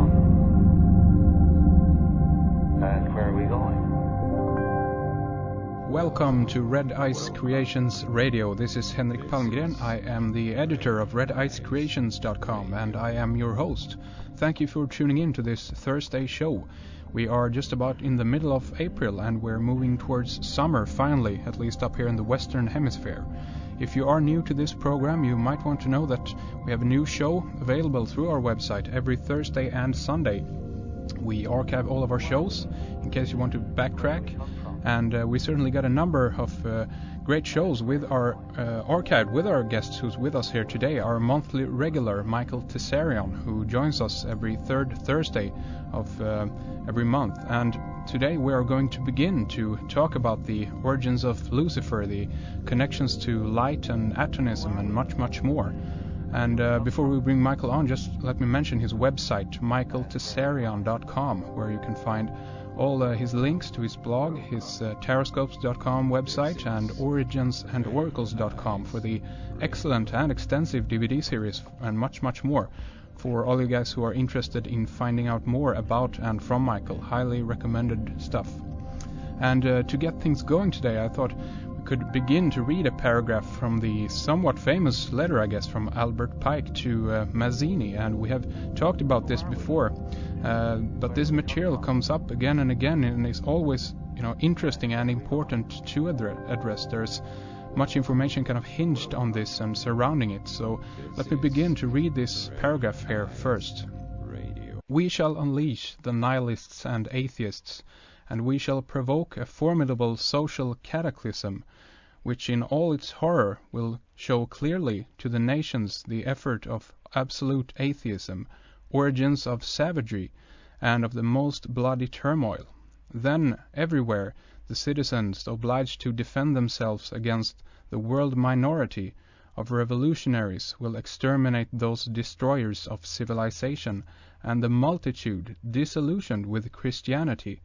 from? And where are we going? Welcome to Red Ice Creations Radio. This is Henrik Palmgren. I am the editor of redicecreations.com and I am your host. Thank you for tuning in to this Thursday show. We are just about in the middle of April and we're moving towards summer finally, at least up here in the Western Hemisphere. If you are new to this program, you might want to know that we have a new show available through our website every Thursday and Sunday. We archive all of our shows in case you want to backtrack, and we certainly got a number of great shows with our archive with our guests who's with us here today. Our monthly regular Michael Tsarion, who joins us every third Thursday of every month. And today we are going to begin to talk about the origins of Lucifer, the connections to light and atomism, and much, much more. And before we bring Michael on, just let me mention his website, michaeltsarion.com, where you can find all his links to his blog, his taroscopes.com website, and originsandoracles.com for the excellent and extensive DVD series, and much, much more. For all you guys who are interested in finding out more about and from Michael, highly recommended stuff. And to get things going today, I thought we could begin to read a paragraph from the somewhat famous letter, I guess, from Albert Pike to Mazzini. And we have talked about this before, but this material comes up again and again, and is always, interesting and important to address. There's much information kind of hinged on this and surrounding it. So let me begin to read this paragraph here first. We shall unleash the nihilists and atheists, and we shall provoke a formidable social cataclysm, which in all its horror will show clearly to the nations the effort of absolute atheism, origins of savagery, and of the most bloody turmoil. Then, everywhere, the citizens obliged to defend themselves against the world minority of revolutionaries will exterminate those destroyers of civilization, and the multitude, disillusioned with Christianity,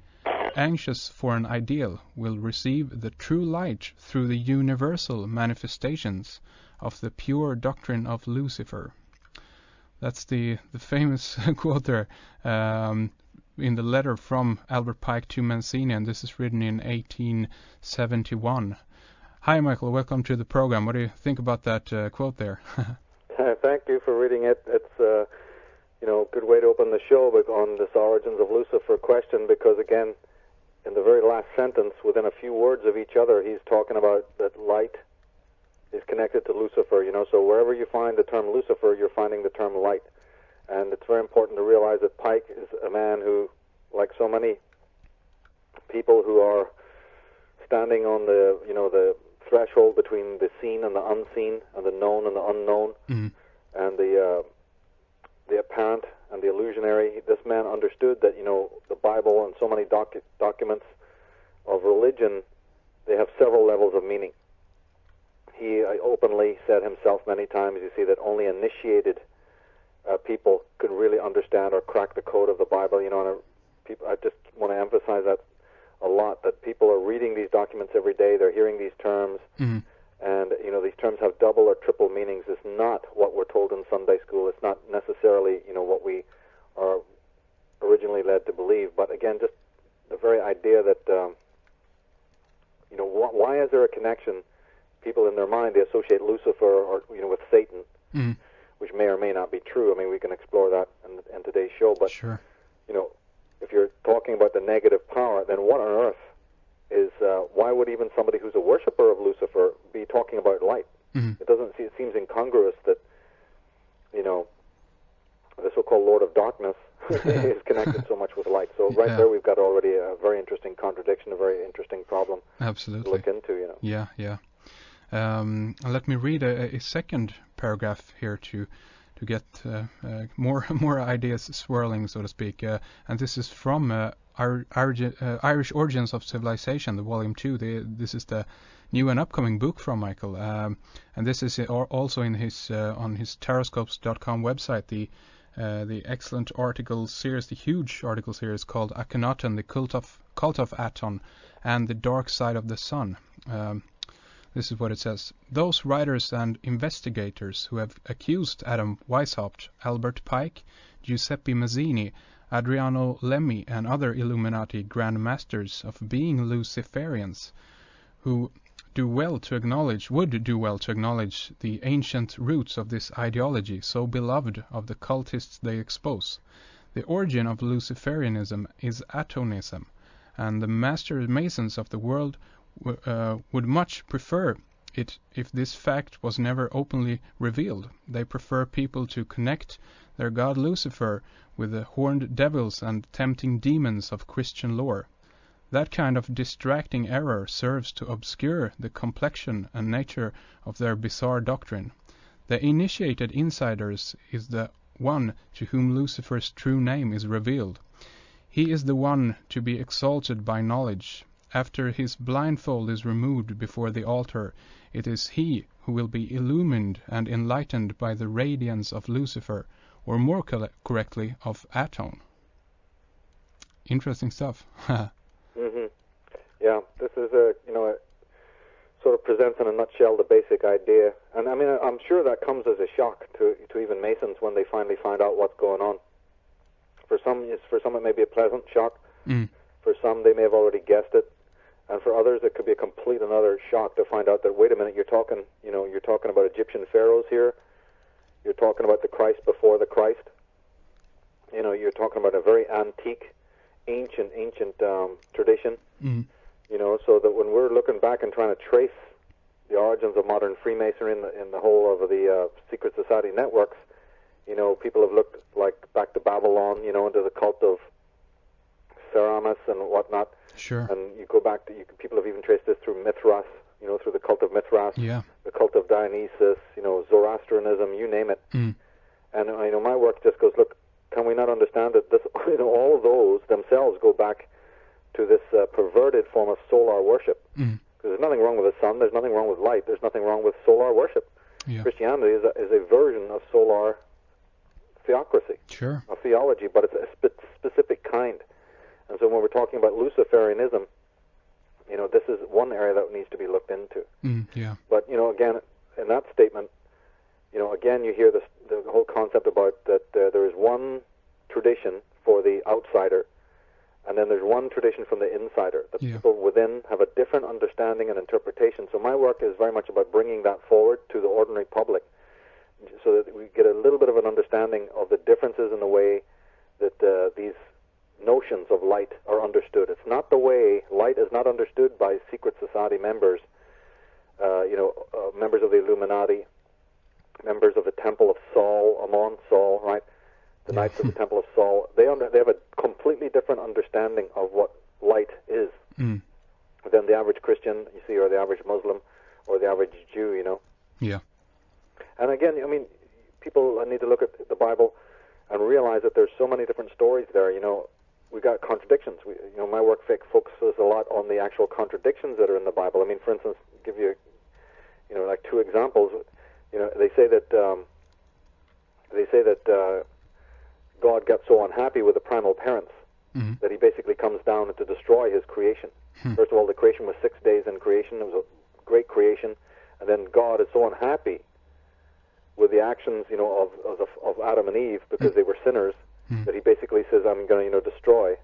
anxious for an ideal, will receive the true light through the universal manifestations of the pure doctrine of Lucifer. That's the famous quote there in the letter from Albert Pike to Mazzini, and this is written in 1871. Hi, Michael. Welcome to the program. What do you think about that quote there? Thank you for reading it. It's a good way to open the show on this origins of Lucifer question, because again, in the very last sentence, within a few words of each other, he's talking about that light is connected to Lucifer. So wherever you find the term Lucifer, you're finding the term light. And it's very important to realize that Pike is a man who, like so many people who are standing on the threshold between the seen and the unseen, and the known and the unknown, and the apparent and the illusionary, this man understood that the Bible and so many documents of religion, they have several levels of meaning. He openly said himself many times, you see, that only initiated people could really understand or crack the code of the Bible. I just want to emphasize that a lot, that people are reading these documents every day, they're hearing these terms, and these terms have double or triple meanings. It's not what we're told in Sunday school. It's not necessarily what we are originally led to believe. But again, just the very idea that why is there a connection? People in their mind, they associate Lucifer or with Satan, which may or may not be true. I mean, we can explore that in today's show. But sure. If you're talking about the negative power, then what on earth is? Why would even somebody who's a worshiper of Lucifer be talking about light? It doesn't. It seems incongruous that the so-called Lord of Darkness is connected so much with light. So there we've got already a very interesting contradiction, a very interesting problem. Absolutely. To look into. Yeah. Let me read a second paragraph here to get more ideas swirling, so to speak. And this is from Irish Origins of Civilization, the Volume 2. This is the new and upcoming book from Michael. And this is also in his on his taroscopes.com website, the excellent article series, the huge article series called Akhenaten, the Cult of Aton, and the Dark Side of the Sun. This is what it says. Those writers and investigators who have accused Adam Weishaupt, Albert Pike, Giuseppe Mazzini, Adriano Lemmi, and other Illuminati Grand Masters of being Luciferians, who would do well to acknowledge the ancient roots of this ideology so beloved of the cultists they expose. The origin of Luciferianism is atonism, and the master masons of the world would much prefer it if this fact was never openly revealed. They prefer people to connect their god Lucifer with the horned devils and tempting demons of Christian lore. That kind of distracting error serves to obscure the complexion and nature of their bizarre doctrine. The initiated insiders is the one to whom Lucifer's true name is revealed. He is the one to be exalted by knowledge. After his blindfold is removed before the altar, it is he who will be illumined and enlightened by the radiance of Lucifer, or more correctly, of Aton. Interesting stuff. Yeah, this is it sort of presents in a nutshell the basic idea. And I mean, I'm sure that comes as a shock to even Masons when they finally find out what's going on. For some it may be a pleasant shock. For some, they may have already guessed it. And for others, it could be a complete another shock to find out that, wait a minute, you're talking about Egyptian pharaohs here. You're talking about the Christ before the Christ. You're talking about a very antique, ancient tradition. So that when we're looking back and trying to trace the origins of modern Freemasonry in the whole of the secret society networks, people have looked like back to Babylon, into the cult of Tsarion and whatnot. Sure. And you go back to people have even traced this through Mithras, through the cult of Mithras, the cult of Dionysus, Zoroastrianism, you name it. And my work just goes, look, can we not understand that this, all of those themselves go back to this perverted form of solar worship? Because there's nothing wrong with the sun, there's nothing wrong with light, there's nothing wrong with solar worship. Christianity is a version of solar theocracy, a theology, but it's a specific kind. And so when we're talking about Luciferianism, this is one area that needs to be looked into. But, again, in that statement, again, you hear the whole concept about that there is one tradition for the outsider, and then there's one tradition from the insider. The people within have a different understanding and interpretation. So my work is very much about bringing that forward to the ordinary public so that we get a little bit of an understanding of the differences in the way that these notions of light are understood. It's not the way light is not understood by secret society members, members of the Illuminati, members of the Temple of Saul, Amon Saul, right? The Knights of the Temple of Saul. They have a completely different understanding of what light is than the average Christian, you see, or the average Muslim, or the average Jew, And again, people need to look at the Bible and realize that there's so many different stories there. We got contradictions. My work focuses a lot on the actual contradictions that are in the Bible. For instance, give you, like two examples. They say that God got so unhappy with the primal parents that he basically comes down to destroy his creation. First of all, the creation was 6 days in creation. It was a great creation, and then God is so unhappy with the actions, of Adam and Eve because they were sinners, that he basically says, I'm going to, destroy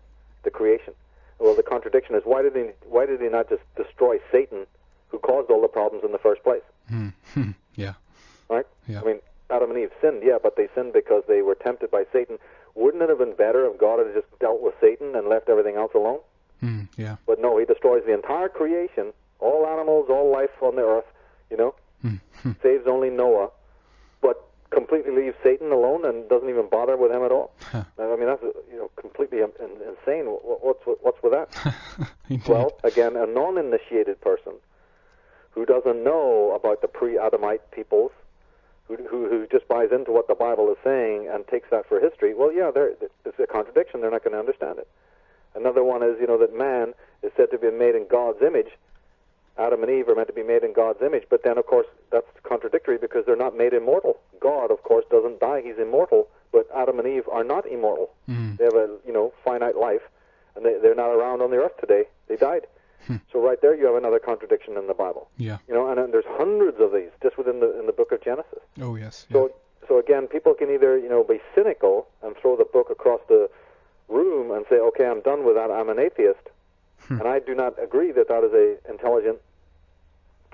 the creation. Well, the contradiction is, why did he not just destroy Satan, who caused all the problems in the first place? Right? Adam and Eve sinned, but they sinned because they were tempted by Satan. Wouldn't it have been better if God had just dealt with Satan and left everything else alone? But no, he destroys the entire creation, all animals, all life on the earth, saves only Noah, but completely leaves Satan alone and doesn't even bother with him at all. That's completely insane. What's with that? Well, again, a non-initiated person who doesn't know about the pre-Adamite peoples, who just buys into what the Bible is saying and takes that for history, well, it's a contradiction. They're not going to understand it. Another one is, that man is said to be made in God's image. Adam and Eve are meant to be made in God's image, but then, of course, that's contradictory because they're not made immortal. God, of course, doesn't die. He's immortal, but Adam and Eve are not immortal. They have a, finite life, and they're not around on the earth today. They died. So right there you have another contradiction in the Bible. And then there's hundreds of these just within the book of Genesis. Oh, yes. So So again, people can either, be cynical and throw the book across the room and say, okay, I'm done with that, I'm an atheist. And I do not agree that that is a intelligent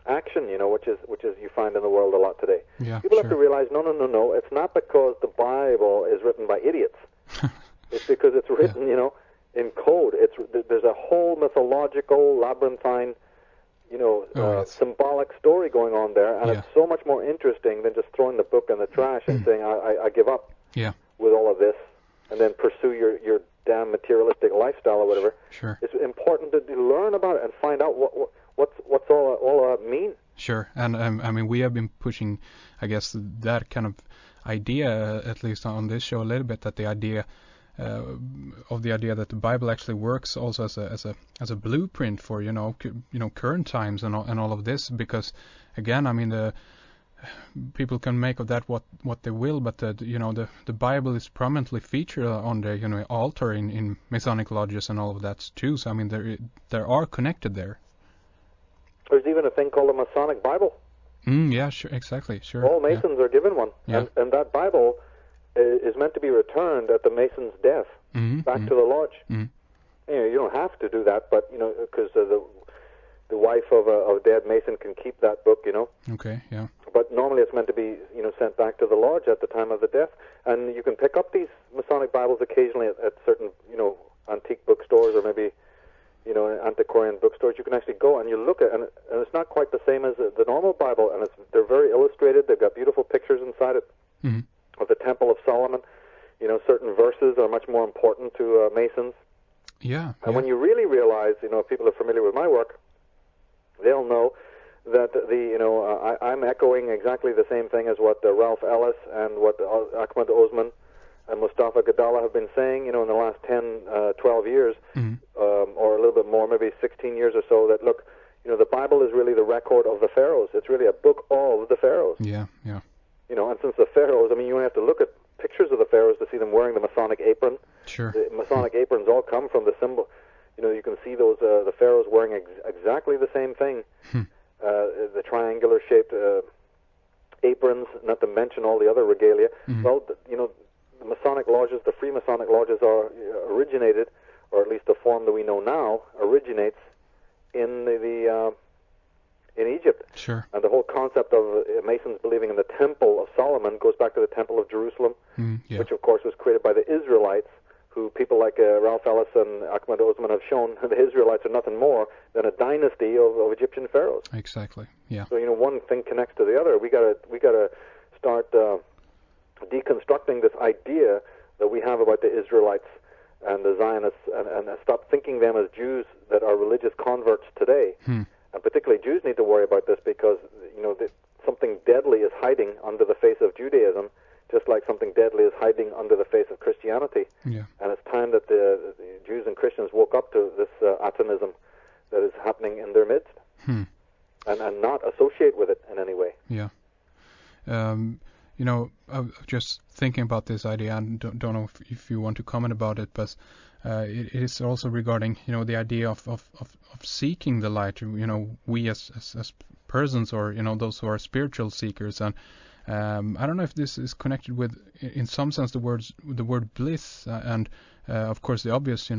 action, which is you find in the world a lot today. Yeah, people sure. have to realize, no, it's not because the Bible is written by idiots. It's because it's written, in code. There's a whole mythological, labyrinthine, symbolic story going on there, and it's so much more interesting than just throwing the book in the trash and saying, I give up with all of this, and then pursue your damn materialistic lifestyle or whatever. Sure. It's important to learn about it and find out what's all mean. Sure, and I mean, we have been pushing, I guess, that kind of idea, at least on this show, a little bit, that the idea that the Bible actually works also as a blueprint for current times and all of this, because again, I mean, the people can make of that what they will, but the Bible is prominently featured on the altar in Masonic lodges and all of that too. So I mean, there are connected there. There's even a thing called a Masonic Bible. Yeah, sure, exactly, sure. All Masons are given one, and that Bible is meant to be returned at the Mason's death back to the lodge. You don't have to do that, but because the wife of a dead Mason can keep that book, Okay, yeah. But normally it's meant to be, sent back to the lodge at the time of the death. And you can pick up these Masonic Bibles occasionally at certain, antique bookstores or maybe, antiquarian bookstores. You can actually go and you look at it, and it's not quite the same as the normal Bible, and they're very illustrated. They've got beautiful pictures inside it of the Temple of Solomon. Certain verses are much more important to Masons. Yeah. And when you really realize, if people are familiar with my work, they'll know that I'm echoing exactly the same thing as what Ralph Ellis and what Ahmad Osman and Mustafa Gadala have been saying, in the last 10, 12 years, or a little bit more, maybe 16 years or so, that look, the Bible is really the record of the pharaohs. It's really a book of the pharaohs. Yeah, yeah. And since the pharaohs, I mean, you only have to look at pictures of the pharaohs to see them wearing the Masonic apron. Sure. The Masonic aprons all come from the symbol. You can see those the pharaohs wearing exactly the same thing. The triangular-shaped aprons, not to mention all the other regalia. Well, the Masonic lodges, the free Masonic lodges, originated, or at least the form that we know now, originates in in Egypt. Sure. And the whole concept of Masons believing in the Temple of Solomon goes back to the Temple of Jerusalem, which of course was created by the Israelites, who people like Ralph Ellis and Ahmad Osman have shown the Israelites are nothing more than a dynasty of Egyptian pharaohs. Exactly. Yeah. So one thing connects to the other. We gotta start deconstructing this idea that we have about the Israelites and the Zionists, and stop thinking them as Jews that are religious converts today. And particularly Jews need to worry about this because something deadly is hiding under the face of Judaism, just like something deadly is hiding under the face of Christianity. Yeah. And it's time that the Jews and Christians woke up to this atomism that is happening in their midst, and not associate with it in any way. Yeah. I'm just thinking about this idea, and don't know if you want to comment about it, but it is also regarding, the idea of seeking the light. We as persons, or those who are spiritual seekers, and I don't know if this is connected with, in some sense, the word bliss, and of course the obvious,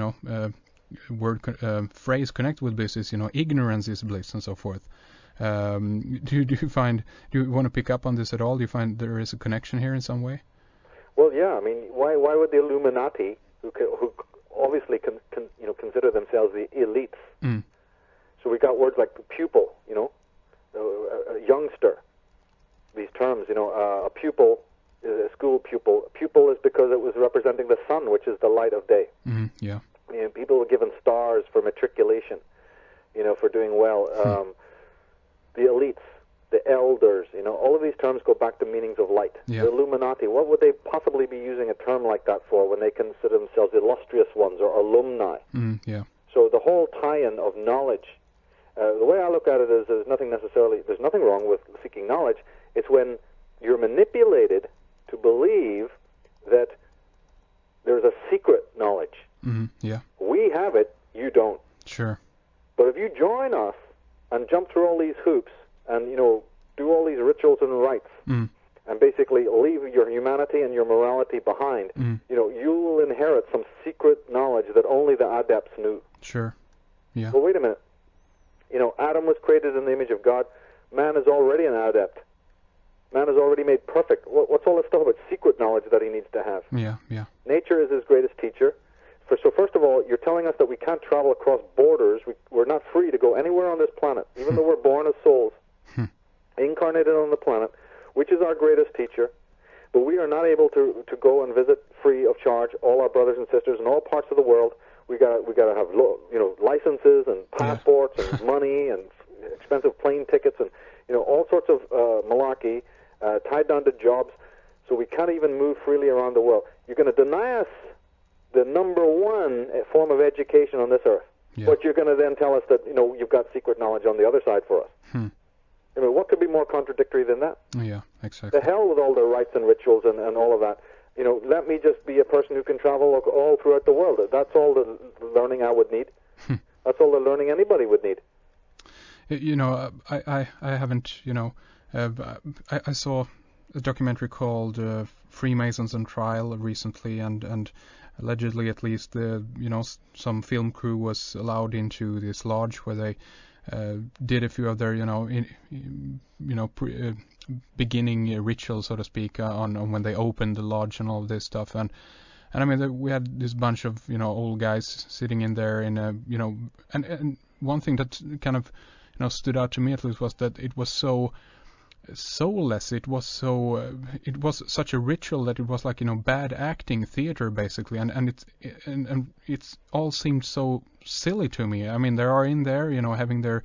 phrase connected with bliss is, ignorance is bliss, and so forth. Do you want to pick up on this at all? Do you find there is a connection here in some way? Well, yeah. I mean, why would the Illuminati, who obviously consider themselves the elites? So we got words like pupil, a youngster. These terms, a pupil is a school pupil. A pupil is because it was representing the sun, which is the light of day. Yeah. People were given stars for matriculation, for doing well. The elites, the elders, all of these terms go back to meanings of light. Yeah. The Illuminati, what would they possibly be using a term like that for when they consider themselves illustrious ones or alumni? Yeah. So the whole tie-in of knowledge, the way I look at it is there's nothing wrong with seeking knowledge. It's when you're manipulated to believe that there's a secret knowledge. Yeah. We have it, you don't. Sure. But if you join us and jump through all these hoops and, do all these rituals and rites, and basically leave your humanity and your morality behind, you will inherit some secret knowledge that only the adepts knew. Sure. Yeah. Well, wait a minute. Adam was created in the image of God. Man is already an adept. Man is already made perfect. What's all this stuff about secret knowledge that he needs to have? Yeah, yeah. Nature is his greatest teacher. So first of all, you're telling us that we can't travel across borders. We're not free to go anywhere on this planet, even though we're born as souls, incarnated on the planet, which is our greatest teacher. But we are not able to go and visit free of charge all our brothers and sisters in all parts of the world. We got to have licenses and passports and money and expensive plane tickets and all sorts of malarkey tied down to jobs. So we can't even move freely around the world. You're going to deny us the number one form of education on this earth, but you're going to then tell us that you've got secret knowledge on the other side for us. I mean, what could be more contradictory than that? Yeah, exactly. The hell with all the rites and rituals and all of that. Let me just be a person who can travel all throughout the world. That's all the learning I would need. That's all the learning anybody would need. I haven't, I saw a documentary called Freemasons on Trial recently, and allegedly, at least, some film crew was allowed into this lodge where they did a few of their, beginning rituals, so to speak, on when they opened the lodge and all of this stuff, and I mean, we had this bunch of old guys sitting in there in a and one thing that kind of stood out to me at least was that it was so soulless. It was such a ritual that it was like bad acting theater basically, and it's all seemed so silly to me. I mean, they are in there having their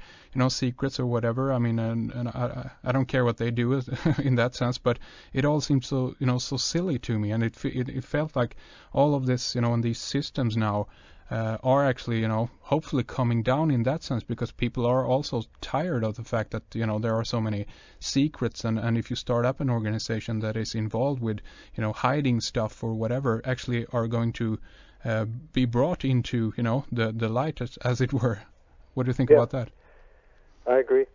secrets or whatever. I mean, and I don't care what they do in that sense, but it all seemed so so silly to me, and it felt like all of this and these systems now are actually, hopefully coming down in that sense, because people are also tired of the fact that, there are so many secrets, and if you start up an organization that is involved with, hiding stuff or whatever, actually are going to be brought into, the light, as it were. What do you think about that? I agree.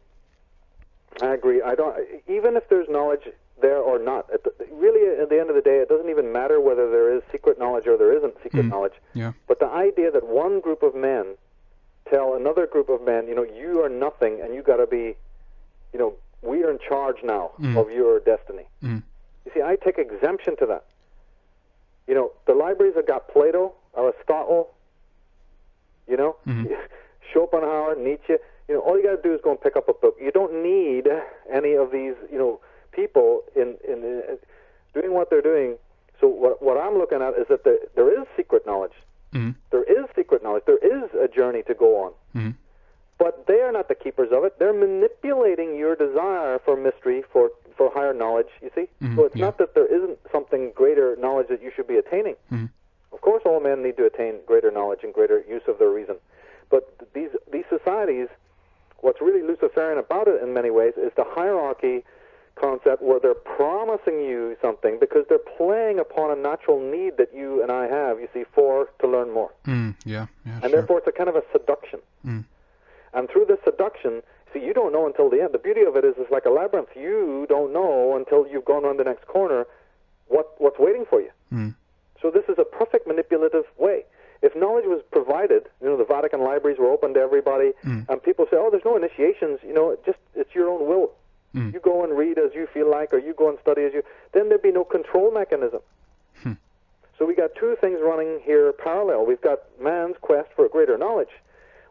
I don't, even if there's knowledge there or not, really at the end of the day, it doesn't even matter whether there is secret knowledge or there isn't secret knowledge. Yeah. But the idea that one group of men tell another group of men, you are nothing and you got to be, we are in charge now of your destiny. You see, I take exemption to that. The libraries have got Plato, Aristotle, Schopenhauer, Nietzsche. All you got to do is go and pick up a book. You don't need any of these, people in doing what they're doing. So what I'm looking at is that there is secret knowledge. There is secret knowledge. There is a journey to go on. But they are not the keepers of it. They're manipulating your desire for mystery, for higher knowledge, you see? So it's not that there isn't something greater knowledge that you should be attaining. Of course all men need to attain greater knowledge and greater use of their reason. But these societies, what's really Luciferian about it in many ways is the hierarchy concept, where they're promising you something because they're playing upon a natural need that you and I have, you see, to learn more. And sure. therefore it's a kind of a seduction. And through this seduction, see, you don't know until the end. The beauty of it is it's like a labyrinth. You don't know until you've gone around the next corner what's waiting for you. So this is a perfect manipulative way. If knowledge was provided, the Vatican libraries were open to everybody, and people say, there's no initiations, it's your own will. You go and read as you feel like, or you go and study as you, then there'd be no control mechanism. So we got two things running here parallel. We've got man's quest for greater knowledge,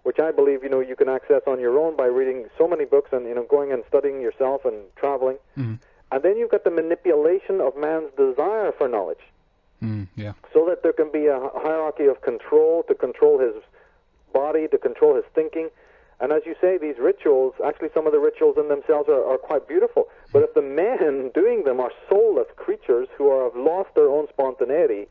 which I believe, you can access on your own by reading so many books and, going and studying yourself and traveling. And then you've got the manipulation of man's desire for knowledge. So that there can be a hierarchy of control, to control his body, to control his thinking. And as you say, these rituals, actually some of the rituals in themselves are quite beautiful. But if the men doing them are soulless creatures who have lost their own spontaneity,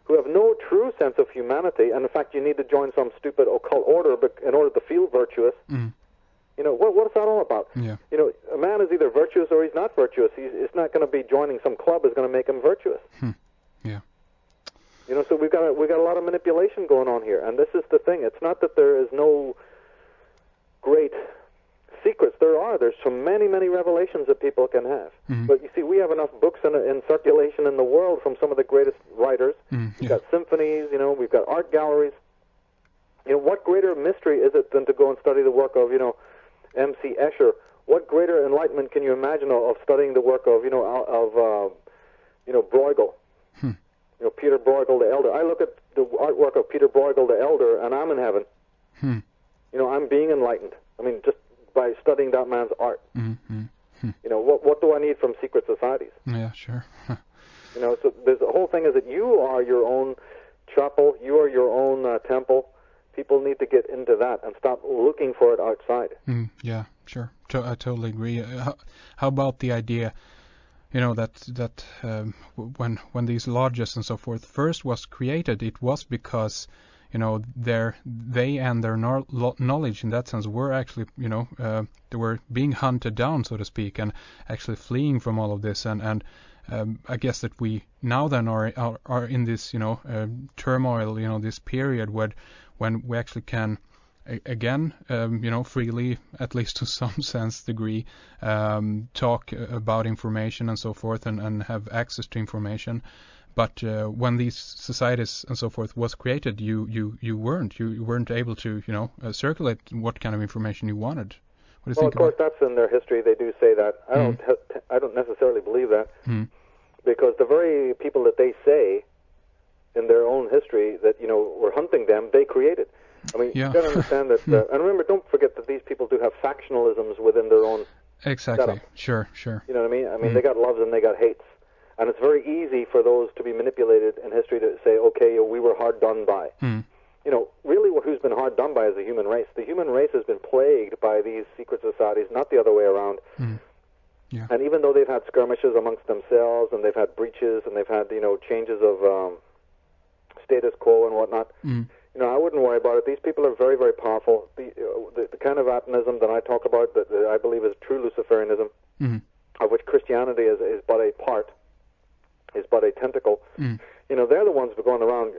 who have no true sense of humanity, and in fact you need to join some stupid occult order in order to feel virtuous, what is that all about? A man is either virtuous or he's not virtuous. It's not going to be joining some club is going to make him virtuous. So we've got a lot of manipulation going on here, and this is the thing. It's not that there is no great secrets. There's so many revelations that people can have. But you see, we have enough books in circulation in the world from some of the greatest writers. We've got symphonies, we've got art galleries. What greater mystery is it than to go and study the work of, M.C. Escher? What greater enlightenment can you imagine of studying the work of, Bruegel? Peter Bruegel the Elder. I look at the artwork of Peter Bruegel the Elder, and I'm in heaven. I'm being enlightened. I mean, just by studying that man's art. What do I need from secret societies? Yeah, sure. So there's the whole thing is that you are your own chapel, you are your own temple. People need to get into that and stop looking for it outside. Yeah, sure. I totally agree. How about the idea, that when these lodges and so forth first was created, it was because they and their knowledge in that sense were actually, they were being hunted down, so to speak, and actually fleeing from all of this. And I guess that we now then are in this, turmoil, this period when we actually can, again, freely, at least to some sense degree, talk about information and so forth and have access to information. But when these societies and so forth was created, you weren't able to circulate what kind of information you wanted. What do you think? Well, of course, that's in their history. They do say that. I don't necessarily believe that, because the very people that they say in their own history that were hunting them, they created. I mean, you got to understand that. And remember, don't forget that these people do have factionalisms within their own. Exactly. setup. Sure. You know what I mean? I mean, they got loves and they got hates. And it's very easy for those to be manipulated in history to say, okay, we were hard done by. Really who's been hard done by is the human race. The human race has been plagued by these secret societies, not the other way around. Yeah. And even though they've had skirmishes amongst themselves and they've had breaches and they've had, changes of status quo and whatnot, I wouldn't worry about it. These people are very, very powerful. The kind of atomism that I talk about that I believe is true Luciferianism, of which Christianity is but a part, is but a tentacle. They're the ones who are going around,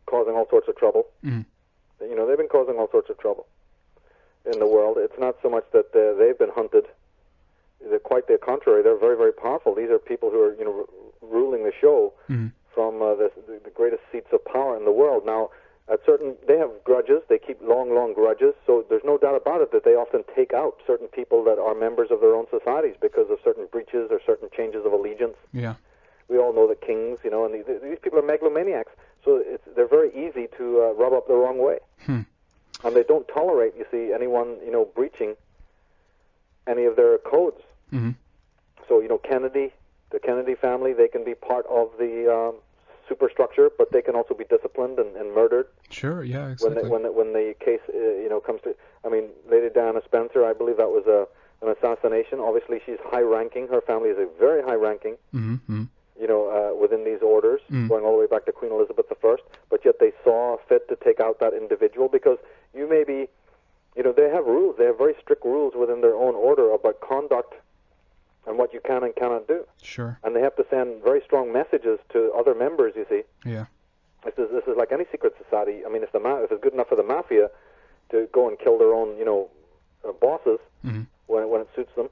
causing all sorts of trouble. They've been causing all sorts of trouble in the world. It's not so much that they've been hunted. They're quite the contrary. They're very, very powerful. These are people who are, ruling the show from the greatest seats of power in the world. Now, they have grudges. They keep long grudges. So there's no doubt about it that they often take out certain people that are members of their own societies because of certain breaches or certain changes of allegiance. Yeah. We all know that kings, and these people are megalomaniacs. So they're very easy to rub up the wrong way. And they don't tolerate, you see, anyone, breaching any of their codes. So, the Kennedy family, they can be part of the superstructure, but they can also be disciplined and murdered. Sure, yeah, exactly. When the case, comes to, Lady Diana Spencer, I believe that was an assassination. Obviously, she's high-ranking. Her family is a very high-ranking. Within these orders, going all the way back to Queen Elizabeth I, but yet they saw fit to take out that individual because you may be, they have rules. They have very strict rules within their own order about conduct and what you can and cannot do. Sure. And they have to send very strong messages to other members, you see. Yeah. This is like any secret society. I mean, if it's good enough for the mafia to go and kill their own, bosses when it suits them.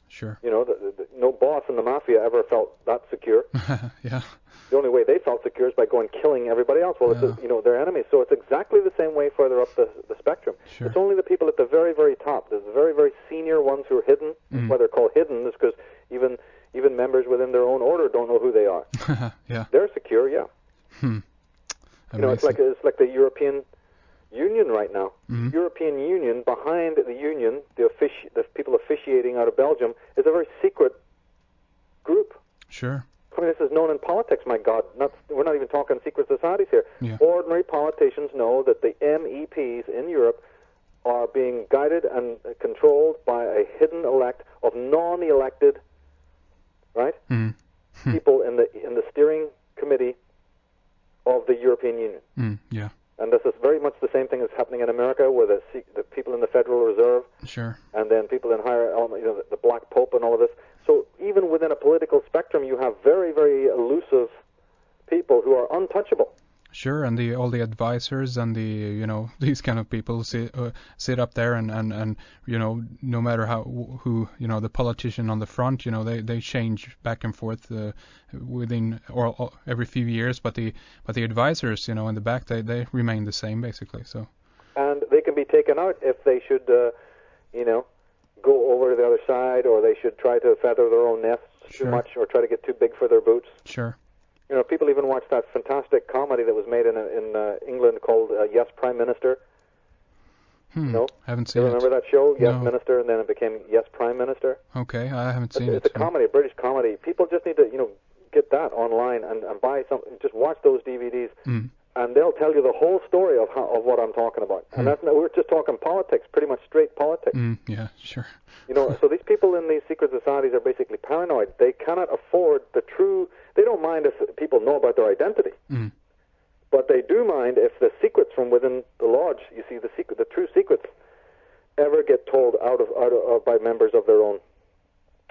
Sure. No boss in the mafia ever felt that secure. Yeah. The only way they felt secure is by going killing everybody else. Well, it's their enemies. So it's exactly the same way further up the spectrum. Sure. It's only the people at the very, very top. There's the very, very senior ones who are hidden. Why they're called hidden is because even members within their own order don't know who they are. Yeah. They're secure, yeah. It's like the European Union right now. European Union, behind the Union, the people officiating out of Belgium, is a very secret group. Sure. I mean, this is known in politics, my God. We're not even talking secret societies here. Yeah. Ordinary politicians know that the MEPs in Europe are being guided and controlled by a hidden elect of non-elected, right? People in the steering committee of the European Union. Yeah. And this is very much the same thing that's happening in America, where the people in the Federal Reserve, Sure, and then people in higher, the Black Pope and all of this. So even within a political spectrum, you have very, very elusive people who are untouchable. Sure, and all the advisors and these kind of people sit up there and no matter who the politician on the front, they change back and forth within or every few years, but the advisors in the back they remain the same basically. So. And they can be taken out if they should go over to the other side, or they should try to feather their own nests too much, or try to get too big for their boots. Sure. People even watch that fantastic comedy that was made in England called Yes, Prime Minister. No? Haven't seen it. You remember that show, Yes, No. Minister, and then it became Yes, Prime Minister? Okay, I haven't seen it. It's a comedy, a British comedy. People just need to, get that online and buy something. Just watch those DVDs, and they'll tell you the whole story of what I'm talking about. And we're just talking politics, pretty much straight politics. Yeah, sure. So these people in these secret societies are basically paranoid. They cannot afford they don't mind if people know about their identity. But they do mind if the secrets from within the lodge, you see, the true secrets, ever get told out of by members of their own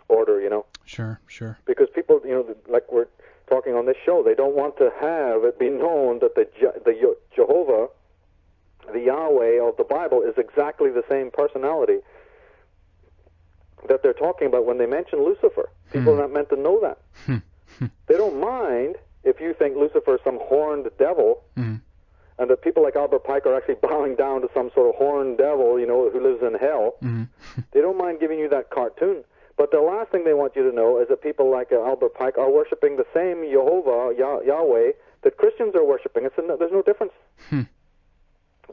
order, Sure. Because people, like we're talking on this show, they don't want to have it be known that the Jehovah, the Yahweh of the Bible, is exactly the same personality that they're talking about when they mention Lucifer. People are not meant to know that. They don't mind if you think Lucifer is some horned devil, and that people like Albert Pike are actually bowing down to some sort of horned devil, who lives in hell. They don't mind giving you that cartoon. But the last thing they want you to know is that people like Albert Pike are worshiping the same Jehovah, Yahweh, that Christians are worshiping. There's no difference.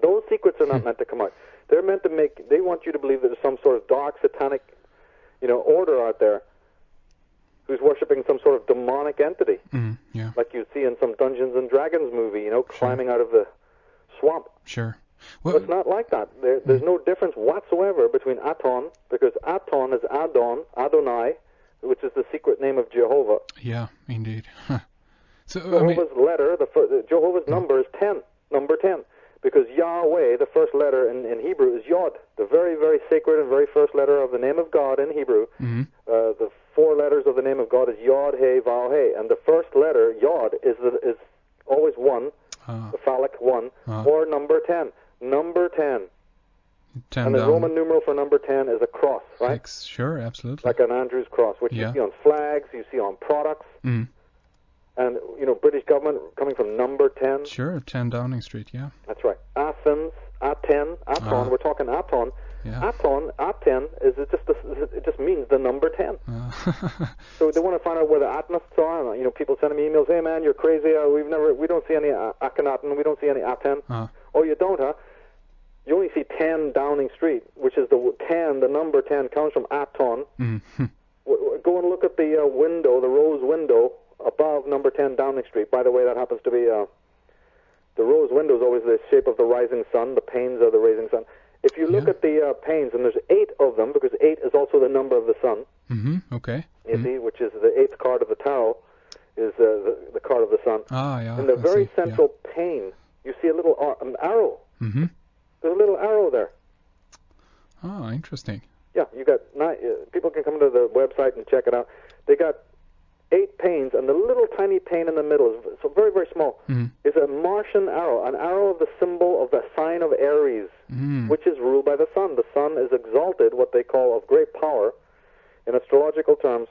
Those secrets are not meant to come out. They're meant to they want you to believe that there's some sort of dark, satanic, order out there who's worshiping some sort of demonic entity. Yeah. Like you see in some Dungeons and Dragons movie, climbing out of the swamp. Sure. Well, it's not like that. There's no difference whatsoever between Aton, because Aton is Adonai, which is the secret name of Jehovah. Yeah, indeed. So Jehovah's letter, Jehovah's number is 10, number 10, because Yahweh, the first letter in Hebrew, is Yod, the very, very sacred and very first letter of the name of God in Hebrew. The 4 letters of the name of God is Yod, He, Vav, He, and the first letter, Yod, is always 1, the phallic 1, or number 10. Number 10. 10 and the down. Roman numeral for number 10 is a cross, right? Sure, absolutely. Like an Andrew's cross, which you see on flags, you see on products. And, British government coming from number 10. Sure, 10 Downing Street, yeah. That's right. Athens, Aten, We're talking Aton. Yeah. Aten, it just means the number 10. So they want to find out where the Atenists are. People sending me emails, hey man, you're crazy. We don't see any Akhenaten, we don't see any Aten. Oh, you don't, huh? You only see 10 Downing Street, which is the number 10 comes from Aton. Go and look at the window, the rose window above number 10 Downing Street. By the way, that happens to be the rose window is always the shape of the rising sun. The panes are the rising sun. If you look at the panes, and there's 8 of them, because 8 is also the number of the sun. Okay. You see, which is the 8th card of the tarot, is the card of the sun. Yeah. In the very central pane, you see a little an arrow. There's a little arrow there. Oh, interesting. Yeah, you got people can come to the website and check it out. They got 8 panes, and the little tiny pane in the middle is so very, very small. Is a Martian arrow, an arrow of the symbol of the sign of Aries, which is ruled by the sun. The sun is exalted, what they call of great power, in astrological terms,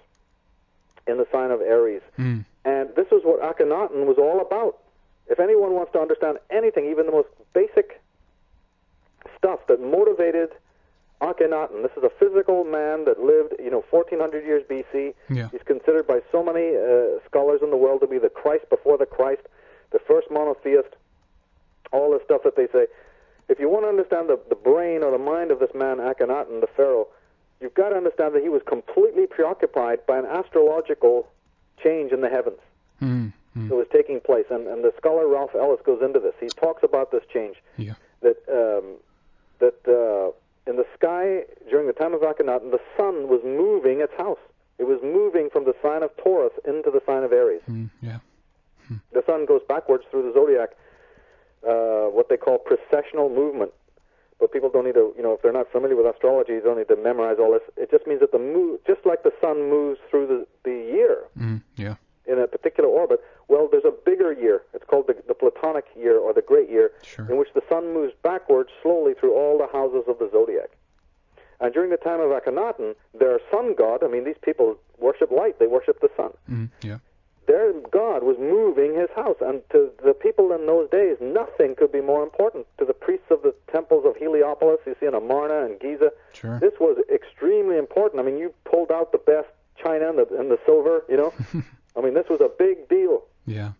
in the sign of Aries. And this is what Akhenaten was all about. If anyone wants to understand anything, even the most basic stuff that motivated Akhenaten, this is a physical man that lived, 1400 years BC. Yeah. He's considered by so many scholars in the world to be the Christ before the Christ, the first monotheist, all the stuff that they say. If you want to understand the brain or the mind of this man, Akhenaten, the pharaoh, you've got to understand that he was completely preoccupied by an astrological change in the heavens that was taking place. And the scholar Ralph Ellis goes into this. He talks about this change. Yeah. That in the sky, during the time of Akhenaten, the sun was moving its house. It was moving from the sign of Taurus into the sign of Aries. The sun goes backwards through the zodiac, what they call precessional movement. But people don't need to, if they're not familiar with astrology, you don't need to memorize all this. It just means that just like the sun moves through the year in a particular orbit. Well, there's a bigger year. It's called the Platonic year or the Great Year, in which the sun moves backwards slowly through all the houses of the zodiac. And during the time of Akhenaten, their sun god, I mean, these people worship light. They worship the sun. Their god was moving his house. And to the people in those days, nothing could be more important. To the priests of the temples of Heliopolis, you see in Amarna and Giza, this was extremely important. I mean, you pulled out the best china and the silver, you know. I mean, this was a big deal. Yeah.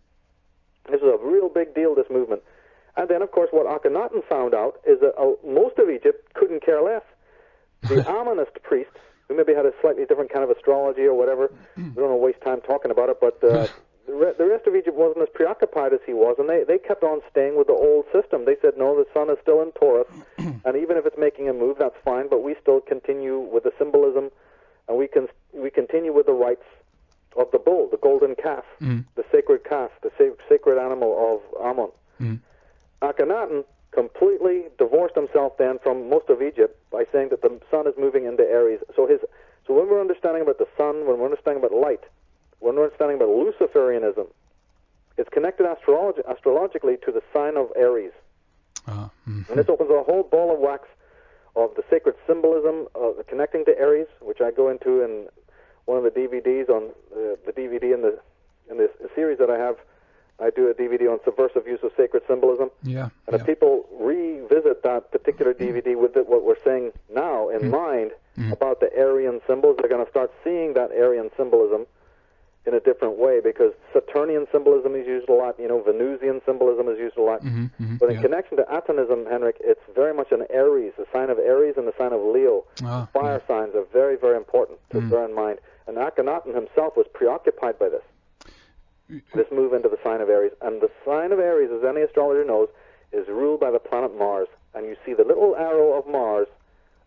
This was a real big deal, this movement. And then, of course, what Akhenaten found out is that most of Egypt couldn't care less. The Amonist priests, who maybe had a slightly different kind of astrology or whatever, we don't want to waste time talking about it, but the rest of Egypt wasn't as preoccupied as he was, and they kept on staying with the old system. They said, no, the sun is still in Taurus, and even if it's making a move, that's fine, but we still continue with the symbolism, and we continue with the rites of the bull, the golden calf, the sacred calf, the sacred animal of Amun. Akhenaten completely divorced himself then from most of Egypt by saying that the sun is moving into Aries. So when we're understanding about the sun, when we're understanding about light, when we're understanding about Luciferianism, it's connected astrologically to the sign of Aries. And this opens a whole ball of wax of the sacred symbolism of connecting to Aries, which I go into in one of the DVDs on the DVD in this series that I have. I do a DVD on subversive use of sacred symbolism. And if people revisit that particular DVD with what we're saying now in mind about the Aryan symbols, they're going to start seeing that Aryan symbolism in a different way, because Saturnian symbolism is used a lot, you know, Venusian symbolism is used a lot. But in connection to Atonism, Henrik, it's very much an Aries, the sign of Aries and the sign of Leo. Fire signs are very, very important to bear in mind. And Akhenaten himself was preoccupied by this move into the sign of Aries. And the sign of Aries, as any astrologer knows, is ruled by the planet Mars. And you see the little arrow of Mars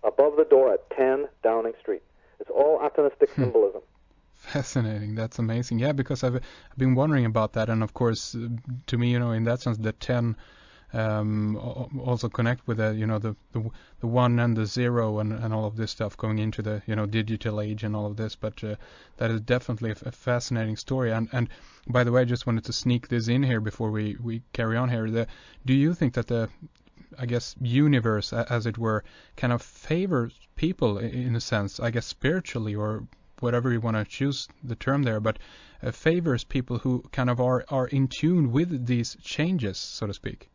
above the door at 10 Downing Street. It's all Atonistic symbolism. Fascinating. That's amazing. Yeah, because I've been wondering about that. And of course, to me, you know, in that sense, the 10 also connect with the 1 and the 0 and all of this stuff going into the digital age and all of this. But that is definitely a fascinating story. And by the way, I just wanted to sneak this in here before we carry on here. Do you think that the universe, as it were, kind of favors people in a sense, I guess spiritually or whatever you want to choose the term there, but favors people who kind of are in tune with these changes, so to speak?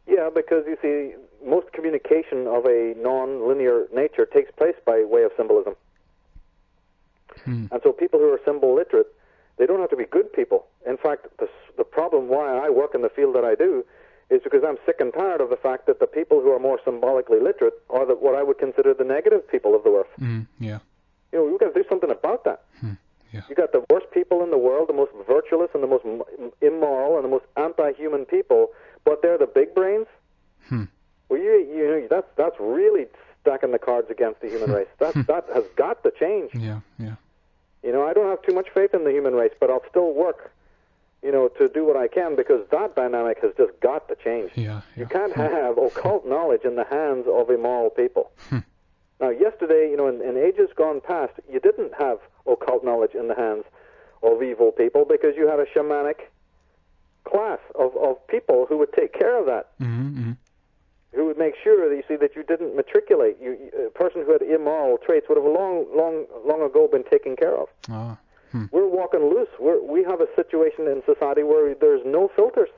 Yeah, because you see, most communication of a non-linear nature takes place by way of symbolism. And so people who are symbol literate, they don't have to be good people. In fact, the problem why I work in the field that I do is because I'm sick and tired of the fact that the people who are more symbolically literate are what I would consider the negative people of the earth. You know, you've got to do something about that. You got the worst people in the world, the most virtuous and the most immoral and the most anti-human people, but they're the big brains. Well, you know, that's really stacking the cards against the human race. That has got to change. You know, I don't have too much faith in the human race, but I'll still work, you know, to do what I can, because that dynamic has just got to change. You can't have occult knowledge in the hands of immoral people. Now, yesterday, you know, in ages gone past, you didn't have occult knowledge in the hands of evil people because you had a shamanic class of people who would take care of that, who would make sure that that you didn't matriculate. A person who had immoral traits would have long ago been taken care of. We're walking loose. We have a situation in society where there's no filters.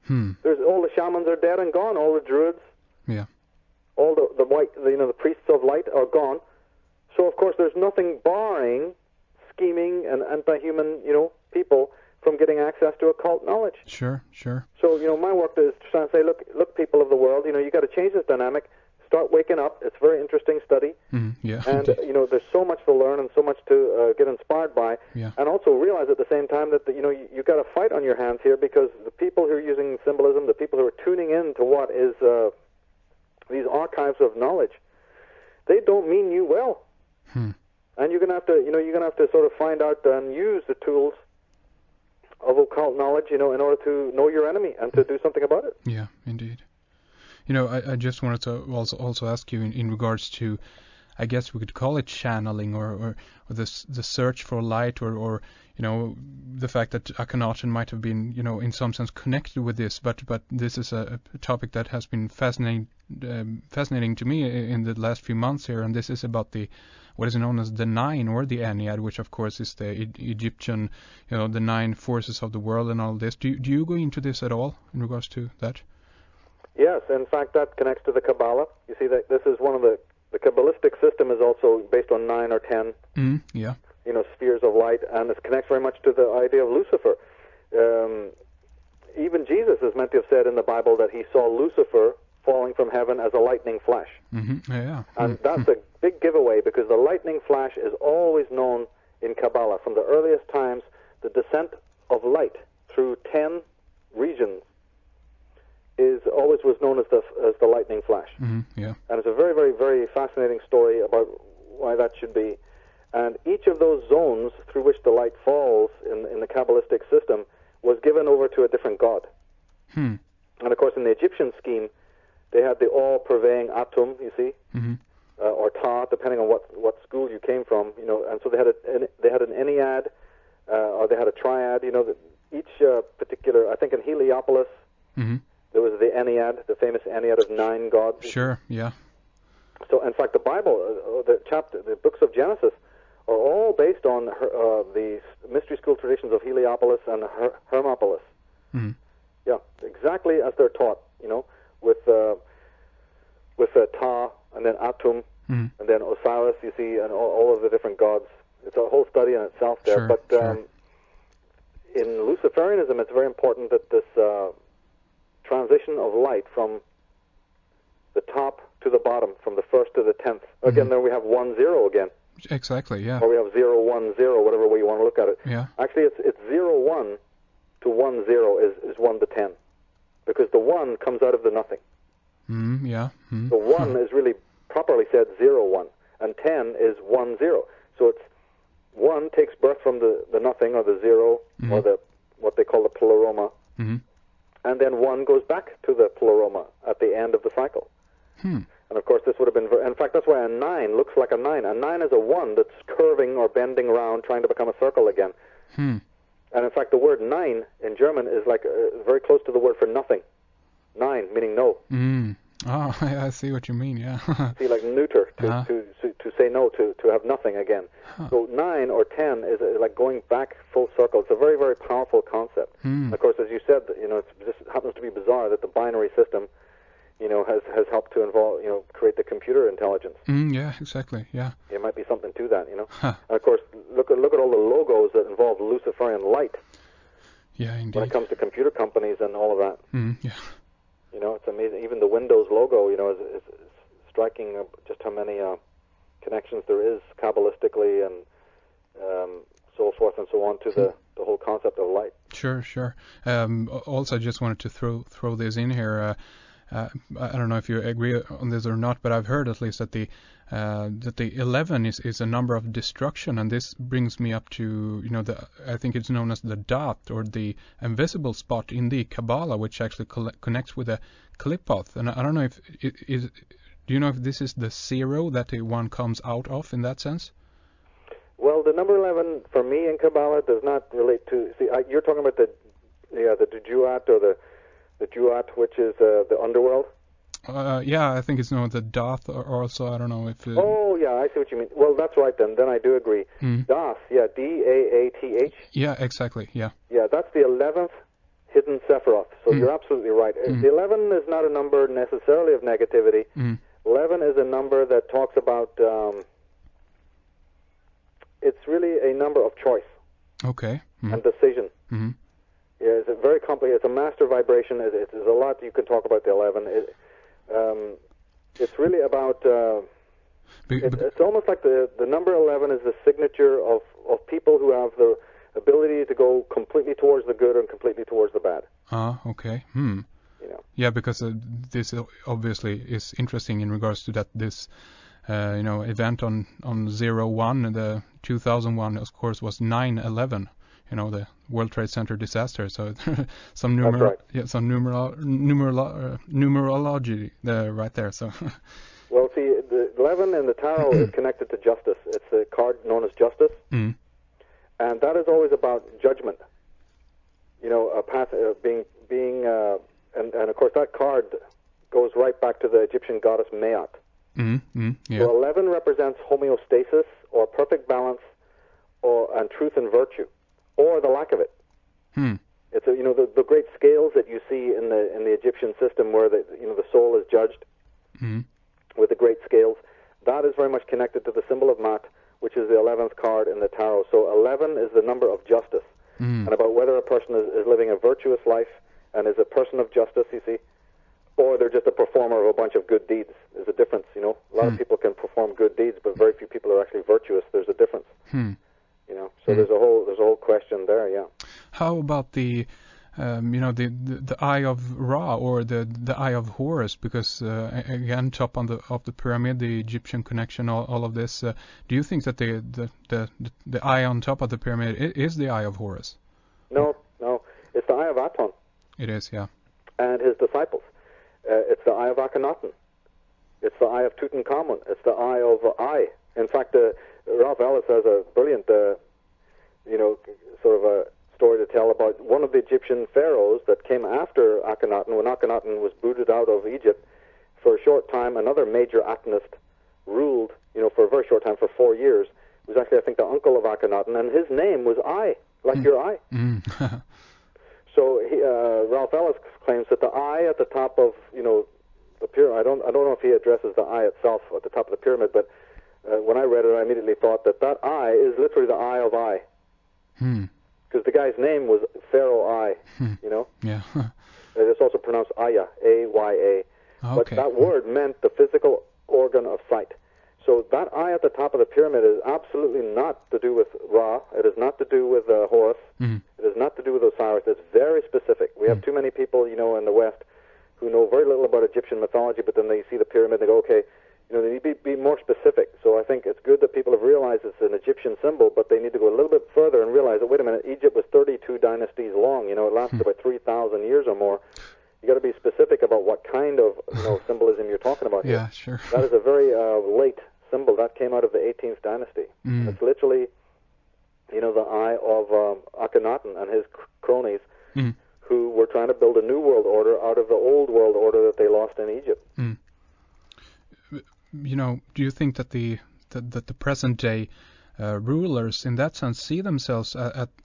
There's all the shamans are dead and gone. All the druids. All the priests of light are gone. So of course there's nothing barring scheming and anti-human, people from getting access to occult knowledge. Sure. So, my work is to try and say, look, people of the world, you got to change this dynamic. Start waking up. It's a very interesting study. And, there's so much to learn and so much to get inspired by. And also realize at the same time that, you've got a fight on your hands here, because the people who are using symbolism, the people who are tuning in to what is these archives of knowledge, they don't mean you well. And you're going to have to, sort of find out and use the tools of occult knowledge, in order to know your enemy and to do something about it. Yeah, indeed. I just wanted to also ask you in regards to, I guess we could call it channeling or the search for light or the fact that Akhenaten might have been, in some sense connected with this, but this is a topic that has been fascinating to me in the last few months here, and this is about what is known as the Nine, or the Ennead, which of course is the Egyptian, the 9 forces of the world and all this. Do you go into this at all in regards to that? Yes, in fact, that connects to the Kabbalah. You see that this is one of the Kabbalistic system is also based on 9 or 10. Yeah. Spheres of light, and it connects very much to the idea of Lucifer. Even Jesus is meant to have said in the Bible that he saw Lucifer falling from heaven as a lightning flash. Yeah. And that's a big giveaway, because the lightning flash is always known in Kabbalah. From the earliest times, the descent of light through 10 regions was known as the lightning flash. Yeah. And it's a very, very, very fascinating story about why that should be. And each of those zones through which the light falls in the Kabbalistic system was given over to a different god. And of course, in the Egyptian scheme, they had the all-pervading Atum, you see, or Ta, depending on what school you came from, And so they had an Ennead, or they had a triad. Each particular, I think in Heliopolis, there was the Ennead, the famous Ennead of 9 gods. Sure. Yeah. So, in fact, the Bible, the books of Genesis, are all based on the mystery school traditions of Heliopolis and Hermopolis. Yeah, exactly as they're taught, with Ta and then Atum and then Osiris, you see, and all of the different gods. It's a whole study in itself there. Sure, but in Luciferianism, it's very important that this transition of light from the top to the bottom, from the 1st to the 10th. Again, then we have 1, 0 again. Exactly, yeah. Or we have 0, 1, 0, whatever way you want to look at it. Yeah. Actually, it's 0, 1 to 1, 0 is 1 to 10. Because the 1 comes out of the nothing. Yeah. So 1 is really properly said 0, 1. And 10 is 1, 0. So it's 1 takes birth from the nothing, or the 0, or what they call the pleroma. And then 1 goes back to the pleroma at the end of the cycle. And of course, this would have been... In fact, that's why a 9 looks like a 9. A 9 is a 1 that's curving or bending around, trying to become a circle again. And in fact, the word 9 in German is like very close to the word for nothing. 9, meaning no. Oh, I see what you mean, yeah. See, like neuter, to say no, to have nothing again. So 9 or 10 is like going back full circle. It's a very, very powerful concept. Of course, as you said, it just happens to be bizarre that the binary system, has helped to involve, create the computer intelligence. Yeah, exactly, yeah. There might be something to that, And of course, look at all the logos that involve Luciferian light. Yeah, indeed. When it comes to computer companies and all of that. Yeah. It's amazing. Even the Windows logo, is striking just how many connections there is Kabbalistically and so forth and so on to the whole concept of light. Sure. Also, I just wanted to throw this in here. I don't know if you agree on this or not, but I've heard at least that the 11 is a number of destruction, and this brings me up to I think it's known as the dot, or the invisible spot in the Kabbalah, which actually connects with a Qliphoth. And I don't know if do you know if this is the 0 that the one comes out of in that sense? Well, the number 11 for me in Kabbalah does not relate to. See, you're talking about the Dujuat, or the Duat, which is the underworld. Yeah, I think it's known the Dath, or also, I don't know if... Oh, yeah, I see what you mean. Well, that's right then. Then I do agree. Dath, yeah, Daath. Yeah, exactly, yeah. Yeah, that's the 11th hidden Sephiroth. So you're absolutely right. The 11 is not a number necessarily of negativity. 11 is a number that talks about... it's really a number of choice. Okay. And decision. Yeah, it's a very complicated. It's a master vibration. There's a lot you can talk about the 11. It's really about. It's almost like the number 11 is the signature of people who have the ability to go completely towards the good and completely towards the bad. Okay. Yeah, because this obviously is interesting in regards to that. This event on 01, the 2001, of course, was 9/11. The World Trade Center disaster. So some numerology right there. So Well, see, the 11 in the tarot is connected to justice. It's a card known as justice, and that is always about judgment. You know, a path and of course that card goes right back to the Egyptian goddess Maat. Yeah. So 11 represents homeostasis or perfect balance, and truth and virtue, or the lack of it. It's the great scales that you see in the Egyptian system, where the soul is judged with the great scales. That is very much connected to the symbol of Maat, which is the 11th card in the tarot. So 11 is the number of justice, and about whether a person is living a virtuous life and is a person of justice, you see, or they're just a performer of a bunch of good deeds. There's a difference, you know. A lot of people can perform good deeds, but very few people are actually virtuous. There's a difference, you know. So there's a whole question there, yeah. How about the the Eye of Ra, or the Eye of Horus? Because again, top of the pyramid, the Egyptian connection, all of this. Do you think that the eye on top of the pyramid is the Eye of Horus? No, it's the Eye of Aton. It is, yeah. And his disciples. It's the Eye of Akhenaten. It's the Eye of Tutankhamun. It's the Eye of Ai. In fact, Ralph Ellis has a brilliant, sort of a story to tell about one of the Egyptian pharaohs that came after Akhenaten. When Akhenaten was booted out of Egypt, for a short time, another major Atenist ruled, for a very short time, for 4 years. It was actually, I think, the uncle of Akhenaten, and his name was Ai, like your eye. So Ralph Ellis claims that the eye at the top of the pyramid. I don't know if he addresses the eye itself at the top of the pyramid, but when I read it, I immediately thought that eye is literally the Eye of Ai, because the guy's name was Pharaoh Ai. Yeah. It's also pronounced Aya, A-Y-A. Okay. But that word meant the physical organ of sight. So that eye at the top of the pyramid is absolutely not to do with Ra. It is not to do with Horus. It is not to do with Osiris. It's very specific. We have too many people, in the West who know very little about Egyptian mythology, but then they see the pyramid and they go, okay, they need to be more specific. So I think it's good that people have realized it's an Egyptian symbol, but they need to go a little bit further and realize that, wait a minute, Egypt was 32 dynasties long. It lasted about 3,000 years or more. You got to be specific about what kind of symbolism you're talking about here. Yeah, sure. That is a very late symbol that came out of the 18th dynasty. It's literally, the eye of Akhenaten and his cronies, who were trying to build a new world order out of the old world order that they lost in Egypt. Do you think that the present day rulers, in that sense, see themselves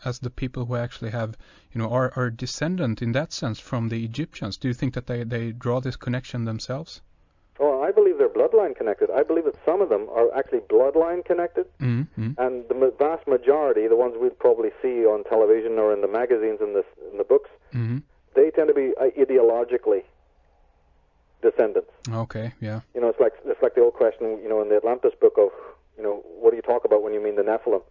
as the people who actually have, are descendant in that sense from the Egyptians? Do you think that they draw this connection themselves? Oh, I believe they're bloodline connected. I believe that some of them are actually bloodline connected, and the vast majority, the ones we'd probably see on television or in the magazines and in the books, they tend to be ideologically descendants. Okay, yeah. It's like the old question, in the Atlantis book of, what do you talk about when you mean the Nephilim?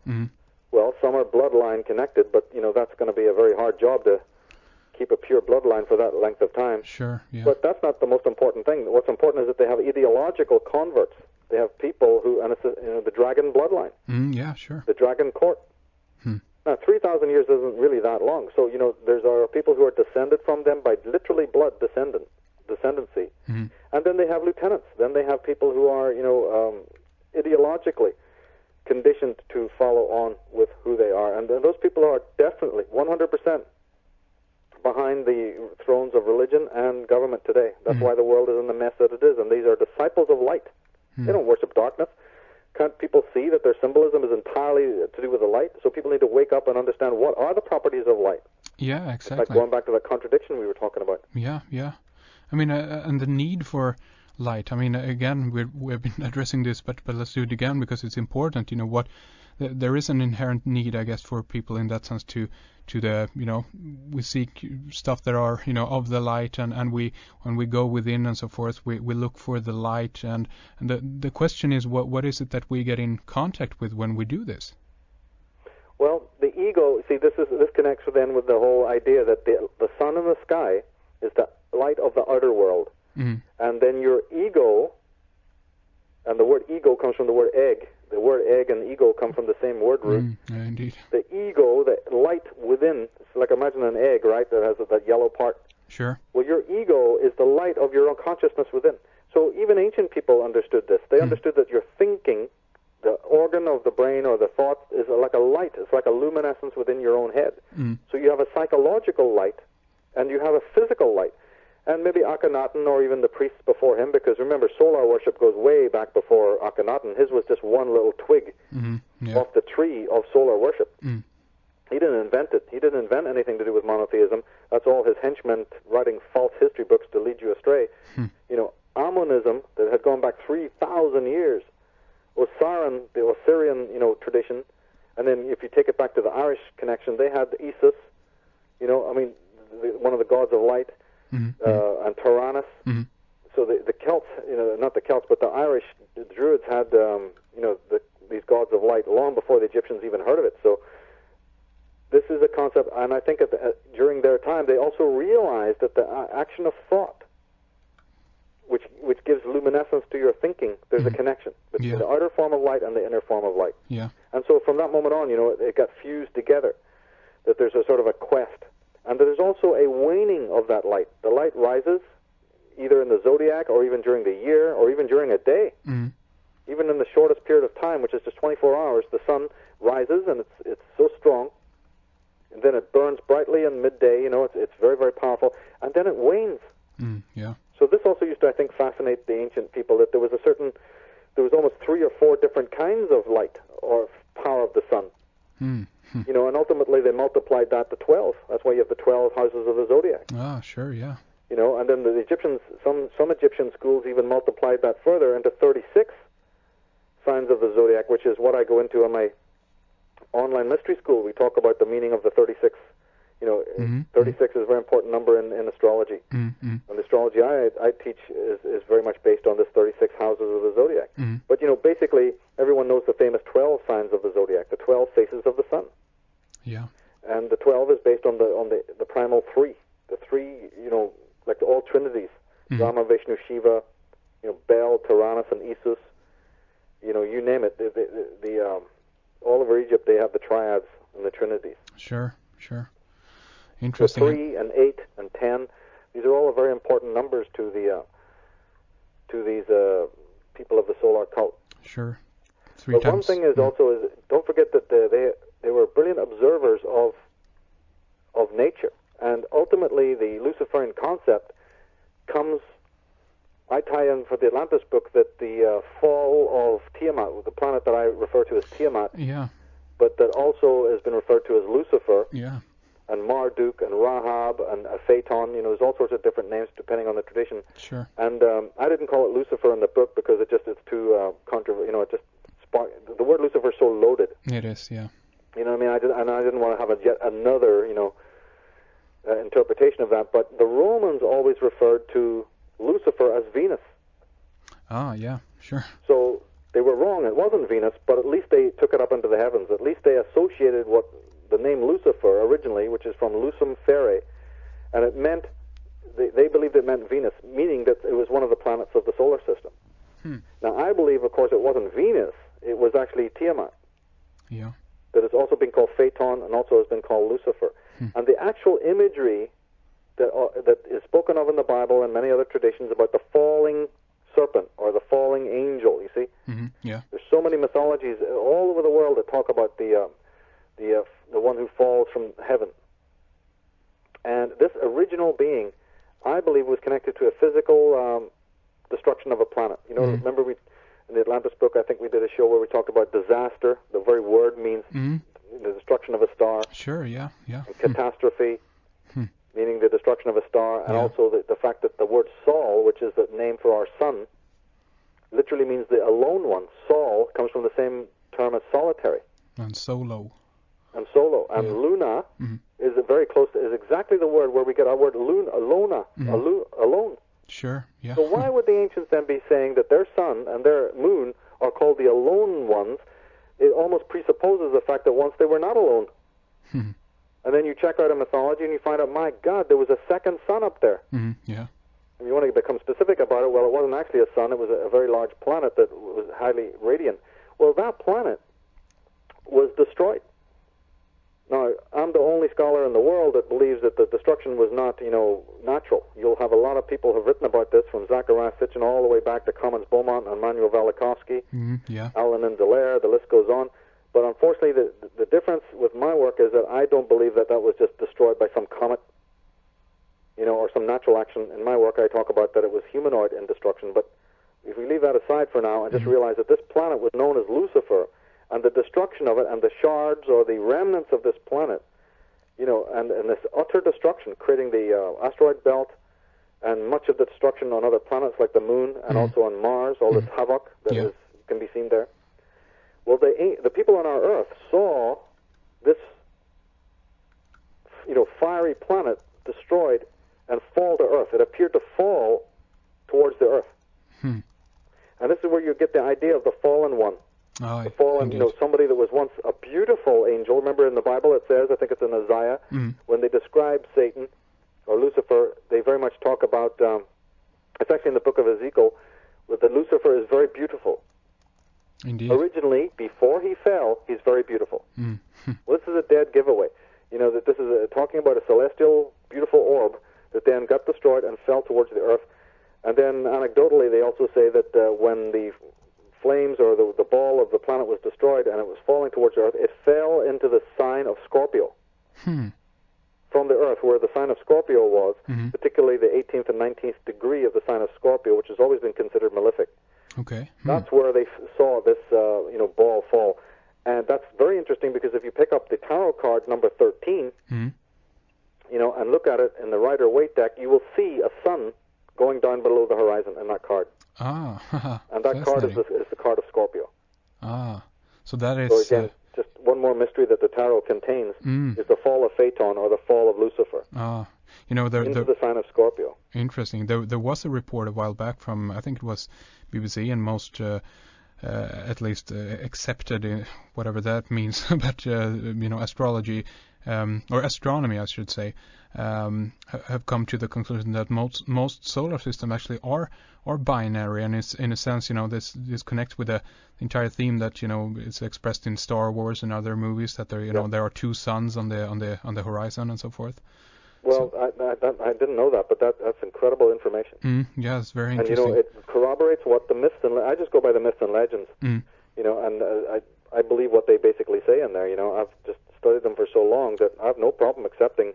Well, some are bloodline connected, but that's going to be a very hard job to keep a pure bloodline for that length of time. Sure, yeah. But that's not the most important thing. What's important is that they have ideological converts. They have people who, and it's the dragon bloodline. Yeah, sure. The dragon court. Now, 3,000 years isn't really that long. So, there are people who are descended from them by literally blood descendancy. And then they have lieutenants. Then they have people who are, ideologically conditioned to follow on with who they are. And those people are definitely 100% behind the thrones of religion and government today. That's why the world is in the mess that it is. And these are disciples of light. They don't worship darkness. Can't people see that their symbolism is entirely to do with the light? So people need to wake up and understand what are the properties of light. Yeah, exactly. Like going back to that contradiction we were talking about. Yeah. I mean, and the need for light. I mean, again, we've been addressing this, but let's do it again because it's important. There is an inherent need, I guess, for people in that sense to the, we seek stuff that are, of the light, and we, when we go within and so forth, we look for the light, and the question is, what is it that we get in contact with when we do this? Well, the ego, see, this connects then with the whole idea that the sun in the sky is the light of the outer world. And then your ego, and the word ego comes from the word egg. The word egg and ego come from the same word root. Yeah, indeed. The ego, the light within, it's like imagine an egg, right, that has that yellow part. Sure. Well, your ego is the light of your own consciousness within. So even ancient people understood this. They understood that your thinking, the organ of the brain or the thought, is like a light. It's like a luminescence within your own head. So you have a psychological light, and you have a physical light. And maybe Akhenaten or even the priests before him, because remember, solar worship goes way back before Akhenaten. His was just one little twig off the tree of solar worship. He didn't invent it. He didn't invent anything to do with monotheism. That's all his henchmen writing false history books to lead you astray. You know, Ammonism, that had gone back 3,000 years, Tsarion, the Assyrian, you know, tradition, and then if you take it back to the Irish connection, they had Isis, you know, I mean, one of the gods of light, and Tyrannus. So the Celts, you know, not the Celts, but the Irish, the Druids had, you know, these gods of light long before the Egyptians even heard of it. So this is a concept, and I think during their time, they also realized that the action of thought, which gives luminescence to your thinking, there's a connection between the outer form of light and the inner form of light. And so from that moment on, you know, it got fused together, that there's a sort of a quest. And there's also a waning of that light. The light rises either in the zodiac or even during the year or even during a day. Even in the shortest period of time, which is just 24 hours, the sun rises and it's so strong. And then it burns brightly in midday, you know, it's very, very powerful. And then it wanes. So this also used to, I think, fascinate the ancient people, that there was almost 3 or 4 different kinds of light or power of the sun. You know, and ultimately they multiplied that to 12. That's why you have the 12 houses of the zodiac. Ah, sure, yeah. You know, and then the Egyptians, some Egyptian schools even multiplied that further into 36 signs of the zodiac, which is what I go into in my online mystery school. We talk about the meaning of the 36. You know, 36 is a very important number in astrology. And the astrology I teach is very much based on this 36 houses of the zodiac. But, you know, basically, everyone knows the famous 12 signs of the zodiac, the 12 faces of the sun. And the 12 is based on the primal 3. The 3, you know, like all trinities, Rama, Vishnu, Shiva, you know, Bel, Tyrannus, and Isis. You know, you name it. All over Egypt, they have the triads and the trinities. Sure. Interesting. So 3 and 8 and 10, these are all very important numbers to these people of the solar cult. Sure. But one thing is also don't forget that they were brilliant observers of nature, and ultimately the Luciferian concept comes. I tie in for the Atlantis book that the fall of Tiamat, the planet that I refer to as Tiamat, but that also has been referred to as Lucifer. And Marduk and Rahab and Phaeton, you know, there's all sorts of different names depending on the tradition. And I didn't call it Lucifer in the book because it's too controversial. You know, it just the word Lucifer is so loaded. It is, yeah. You know what I mean? I didn't want to have yet another, you know, interpretation of that. But the Romans always referred to Lucifer as Venus. Ah, yeah, sure. So they were wrong. It wasn't Venus, but at least they took it up into the heavens. At least they associated the name Lucifer originally, which is from Lucem Fere, and it meant, they believed it meant Venus, meaning that it was one of the planets of the solar system. Now, I believe, of course, it wasn't Venus, it was actually Tiamat. That has also been called Phaeton and also has been called Lucifer. And the actual imagery that is spoken of in the Bible and many other traditions about the falling serpent or the falling angel, you see? There's so many mythologies all over the world that talk about the one who falls from heaven. And this original being, I believe, was connected to a physical destruction of a planet. You know, remember in the Atlantis book, I think we did a show where we talked about disaster. The very word means the destruction of a star. Sure, yeah. And catastrophe, meaning the destruction of a star. And also the fact that the word Sol, which is the name for our sun, literally means the alone one. Sol comes from the same term as solitary. And solo. And Luna is very close is exactly the word where we get our word alona, alone. Sure, yeah. So why would the ancients then be saying that their sun and their moon are called the alone ones? It almost presupposes the fact that once they were not alone. And then you check out a mythology and you find out, my God, there was a second sun up there. And you want to become specific about it, well, it wasn't actually a sun, it was a very large planet that was highly radiant. Well, that planet was destroyed. Now, I'm the only scholar in the world that believes that the destruction was not, natural. You'll have a lot of people who have written about this, from Zachariah Sitchin all the way back to Cummins Beaumont and Manuel Velikovsky, Alan and Dallaire, the list goes on. But unfortunately, the difference with my work is that I don't believe that was just destroyed by some comet, or some natural action. In my work, I talk about that it was humanoid in destruction. But if we leave that aside for now and just realize that this planet was known as Lucifer, and the destruction of it, and the shards or the remnants of this planet, and this utter destruction, creating the asteroid belt, and much of the destruction on other planets like the Moon, and also on Mars, all this havoc that can be seen there. Well, the people on our Earth saw this, fiery planet destroyed and fall to Earth. It appeared to fall towards the Earth. And this is where you get the idea of the fallen one. The fallen, somebody that was once a beautiful angel. Remember in the Bible it says, I think it's in Isaiah, when they describe Satan or Lucifer, they very much talk about, it's actually in the book of Ezekiel, where that Lucifer is very beautiful. Indeed. Originally, before he fell, he's very beautiful. Well, this is a dead giveaway. That this is talking about a celestial, beautiful orb that then got destroyed and fell towards the earth. And then, anecdotally, they also say that when the flames or the ball of the planet was destroyed and it was falling towards the earth, it fell into the sign of Scorpio. From the earth, where the sign of Scorpio was, particularly the 18th and 19th degree of the sign of Scorpio, which has always been considered malefic. Okay. That's where they saw this, ball fall. And that's very interesting, because if you pick up the tarot card number 13, and look at it in the Rider-Waite deck, you will see a sun going down below the horizon in that card. And that card is the card of Scorpio. So that is... So again, just one more mystery that the tarot contains is the fall of Phaeton, or the fall of Lucifer. Into the sign of Scorpio. Interesting. There was a report a while back from, I think it was BBC, and most, at least accepted, whatever that means, but, astrology, or astronomy, I should say, have come to the conclusion that most solar systems actually are binary, and it's, in a sense, this connects with the entire theme that is expressed in Star Wars and other movies, that there are two suns on the horizon and so forth. Well, I didn't know that, but that's incredible information. Yeah, it's very interesting. And it corroborates what the myths and I just go by the myths and legends. And I believe what they basically say in there. I've just studied them for so long that I have no problem accepting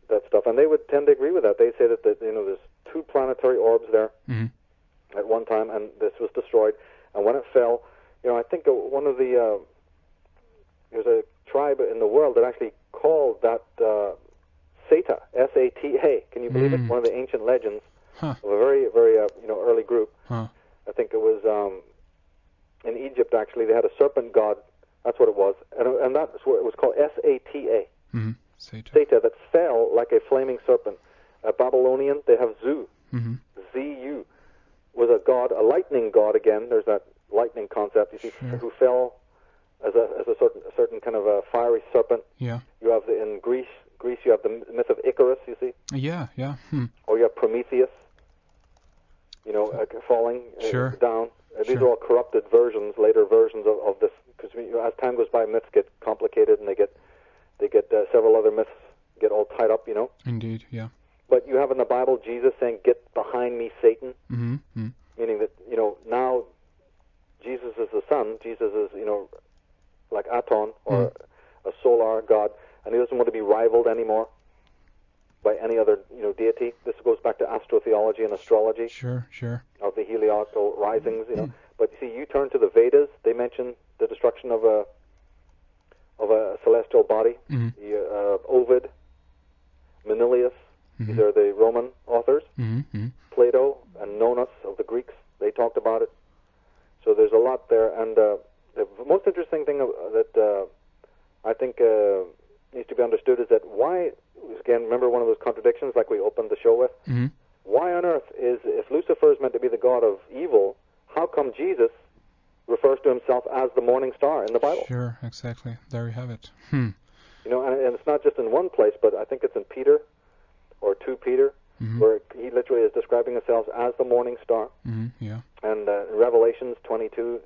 that stuff, and they would tend to agree with that. They say that there's two planetary orbs there at one time, and this was destroyed. And when it fell, I think one of the there's a tribe in the world that actually called that Sata, S-A-T-A. Can you believe it? One of the ancient legends of a very, very early group. I think it was in Egypt. Actually, they had a serpent god. That's what it was, and that's what it was called, S-A-T-A. Sata, that fell like a flaming serpent. A Babylonian, they have Zu. Z-U was a god, a lightning god again. There's that lightning concept, you see, who fell as a certain kind of a fiery serpent. Yeah. You have in Greece, you have the myth of Icarus, you see. Yeah. Or you have Prometheus, falling down. These are all corrupted versions, later versions of this, because as time goes by, myths get complicated, and they get several other myths get all tied up, Indeed, yeah. But you have in the Bible Jesus saying, "Get behind me, Satan," meaning that now Jesus is the Son. Jesus is like Aton, or a solar god, and he doesn't want to be rivaled anymore by any other deity. This goes back to astrotheology and astrology. Sure. Of the heliacal risings, But you see, you turn to the Vedas. They mention the destruction of a celestial body. Ovid, Manilius. These are the Roman authors. Plato and Nonus of the Greeks. They talked about it. So there's a lot there. And the most interesting thing that I think needs to be understood is that why, again, remember one of those contradictions like we opened the show with? Why on earth if Lucifer is meant to be the god of evil, how come Jesus refers to himself as the morning star in the Bible? Sure, exactly. There you have it. And it's not just in one place, but I think it's in Peter, or 2 Peter, where he literally is describing himself as the morning star. And in Revelations 22,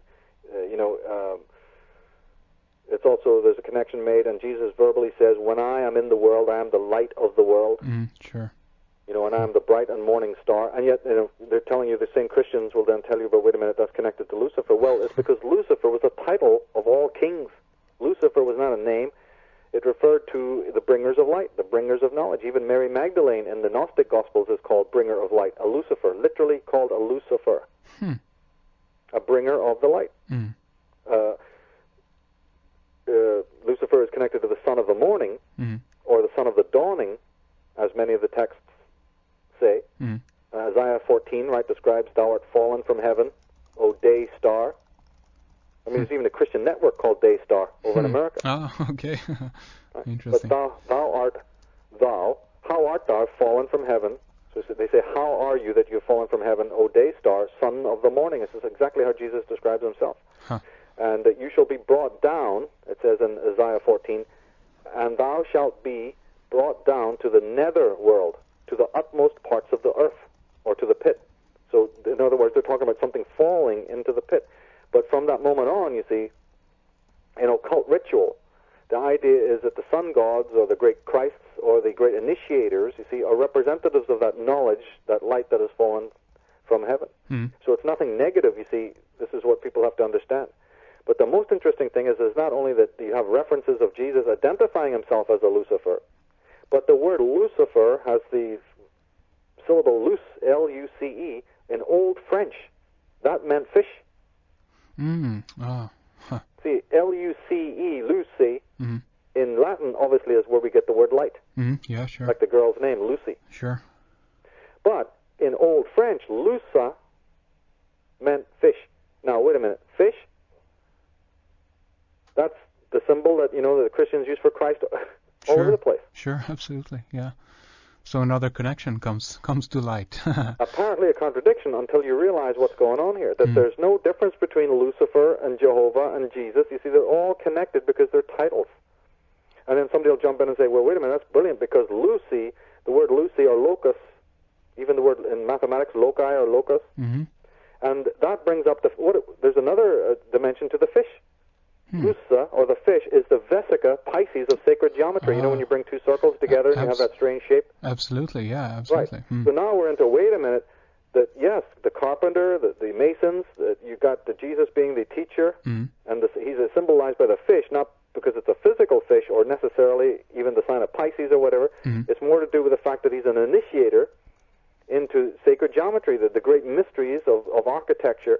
it's also, there's a connection made, and Jesus verbally says, when I am in the world, I am the light of the world. Sure. You know, and I am the bright and morning star. And yet, you know, they're telling you, the same Christians will then tell you, but wait a minute, that's connected to Lucifer. Well, it's because Lucifer was the title of all kings. Lucifer was not a name. It referred to the bringers of light, the bringers of knowledge. Even Mary Magdalene in the Gnostic Gospels is called bringer of light, a Lucifer, literally called a Lucifer, a bringer of the light. Lucifer is connected to the son of the morning, or the son of the dawning, as many of the texts say. Isaiah 14, right, describes, thou art fallen from heaven, O day star. I mean, there's even a Christian network called Day Star over in America. Oh, okay. Right? Interesting. But how art thou fallen from heaven? So they say, how are you that you have fallen from heaven, O day star, son of the morning? This is exactly how Jesus describes himself. And that you shall be brought down, it says in Isaiah 14, and thou shalt be brought down to the nether world, to the utmost parts of the earth, or to the pit. So, in other words, they're talking about something falling into the pit. But from that moment on, you see, in occult ritual, the idea is that the sun gods, or the great Christs, or the great initiators, you see, are representatives of that knowledge, that light that has fallen from heaven. So it's nothing negative, you see. This is what people have to understand. But the most interesting thing is not only that you have references of Jesus identifying himself as a Lucifer, but the word Lucifer has the syllable luce, L-U-C-E, in Old French. That meant fish. See, L-U-C-E, Lucy, in Latin, obviously, is where we get the word light. Yeah, sure. Like the girl's name, Lucy. Sure. But in Old French, lusa meant fish. Now, wait a minute. Fish? That's the symbol that, you know, that the Christians use for Christ all over the place. Sure, absolutely, yeah. So another connection comes to light. Apparently a contradiction until you realize what's going on here, that there's no difference between Lucifer and Jehovah and Jesus. You see, they're all connected because they're titles. And then somebody will jump in and say, well, wait a minute, that's brilliant, because Lucy, the word Lucy or locus, even the word in mathematics, loci or locus, and that brings up there's another dimension to the fish. Lusa, or the fish, is the vesica Pisces of sacred geometry. You know when you bring two circles together and you have that strange shape? Absolutely, yeah, absolutely. Right. So now we're into, wait a minute, that yes, the carpenter, the masons, you got the Jesus being the teacher, and he's symbolized by the fish, not because it's a physical fish or necessarily even the sign of Pisces or whatever. It's more to do with the fact that he's an initiator into sacred geometry, the great mysteries of architecture.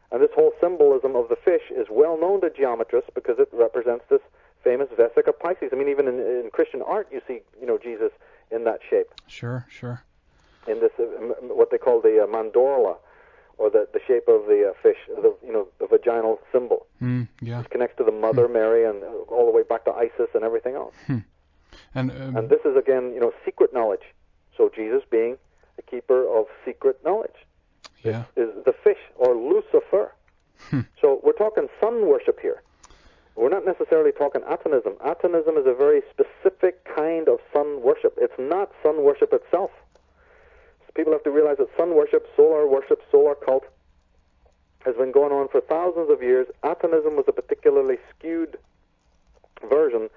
And this whole symbolism of the fish is well known to geometrists because it represents this famous vesica Pisces. I mean, even in Christian art, you see, you know, Jesus in that shape. Sure. In this, what they call the mandorla, or the shape of the fish, the vaginal symbol. Yeah. It connects to the Mother Mary and all the way back to Isis and everything else. And this is again, you know, secret knowledge. So Jesus being the keeper of secret knowledge. Yeah. Is the fish, or Lucifer. So we're talking sun worship here. We're not necessarily talking Atonism. Atonism is a very specific kind of sun worship. It's not sun worship itself. So people have to realize that sun worship, solar cult, has been going on for thousands of years. Atonism was a particularly skewed version,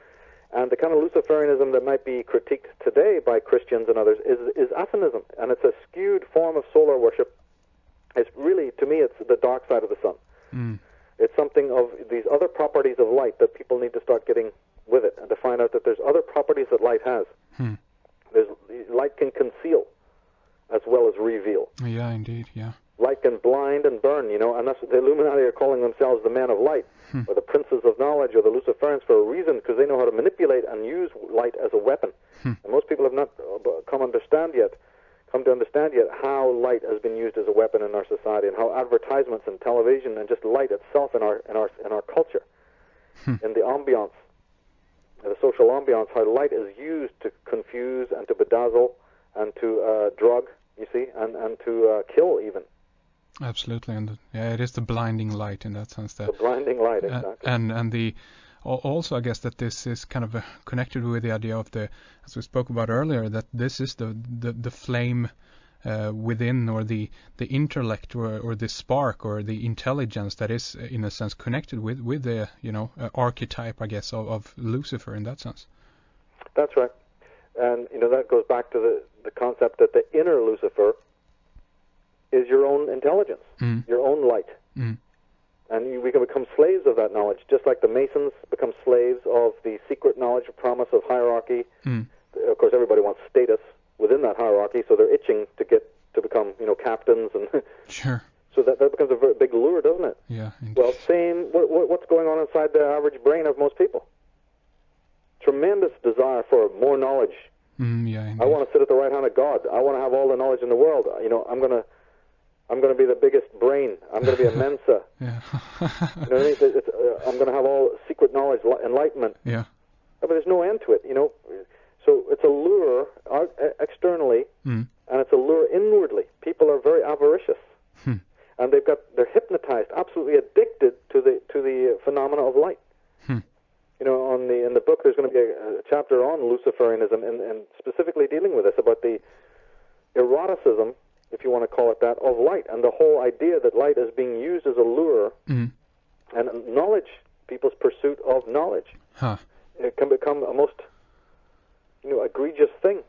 and the kind of Luciferianism that might be critiqued today by Christians and others is Atonism, and it's a skewed form of solar worship. It's really, to me, it's the dark side of the sun. It's something of these other properties of light that people need to start getting with it, and to find out that there's other properties that light has. Light can conceal as well as reveal. Yeah, indeed, yeah. Light can blind and burn, you know, and that's what the Illuminati are calling themselves, the men of light, or the princes of knowledge, or the Luciferians, for a reason, because they know how to manipulate and use light as a weapon. And most people have not come to understand yet how light has been used as a weapon in our society, and how advertisements and television and just light itself in our culture, in the ambiance, the social ambiance, how light is used to confuse and to bedazzle and to drug, you see, and to kill even. Absolutely, and it is the blinding light in that sense. The blinding light, exactly. And the also, I guess that this is kind of connected with the idea of as we spoke about earlier, that this is the flame within, or the intellect, or the spark, or the intelligence that is in a sense connected with the archetype, I guess, of Lucifer in that sense. That's right. And that goes back to the concept that the inner Lucifer is your own intelligence, your own light. And we can become slaves of that knowledge, just like the Masons become slaves of the secret knowledge promise of hierarchy. Of course, everybody wants status within that hierarchy, so they're itching to become captains, and sure. So that becomes a very big lure, doesn't it? Yeah. Well, same. What's going on inside the average brain of most people? Tremendous desire for more knowledge. Yeah. I want to sit at the right hand of God. I want to have all the knowledge in the world. I'm gonna be the biggest brain. I'm gonna be a Mensa. Yeah. I'm gonna have all secret knowledge, enlightenment. Yeah. But there's no end to it. So it's a lure externally, and it's a lure inwardly. People are very avaricious, and they're hypnotized, absolutely addicted to the phenomena of light. In the book, there's going to be a chapter on Luciferianism, and specifically dealing with this, about the eroticism, if you want to call it that, of light, and the whole idea that light is being used as a lure, and knowledge, people's pursuit of knowledge. It can become a most egregious thing.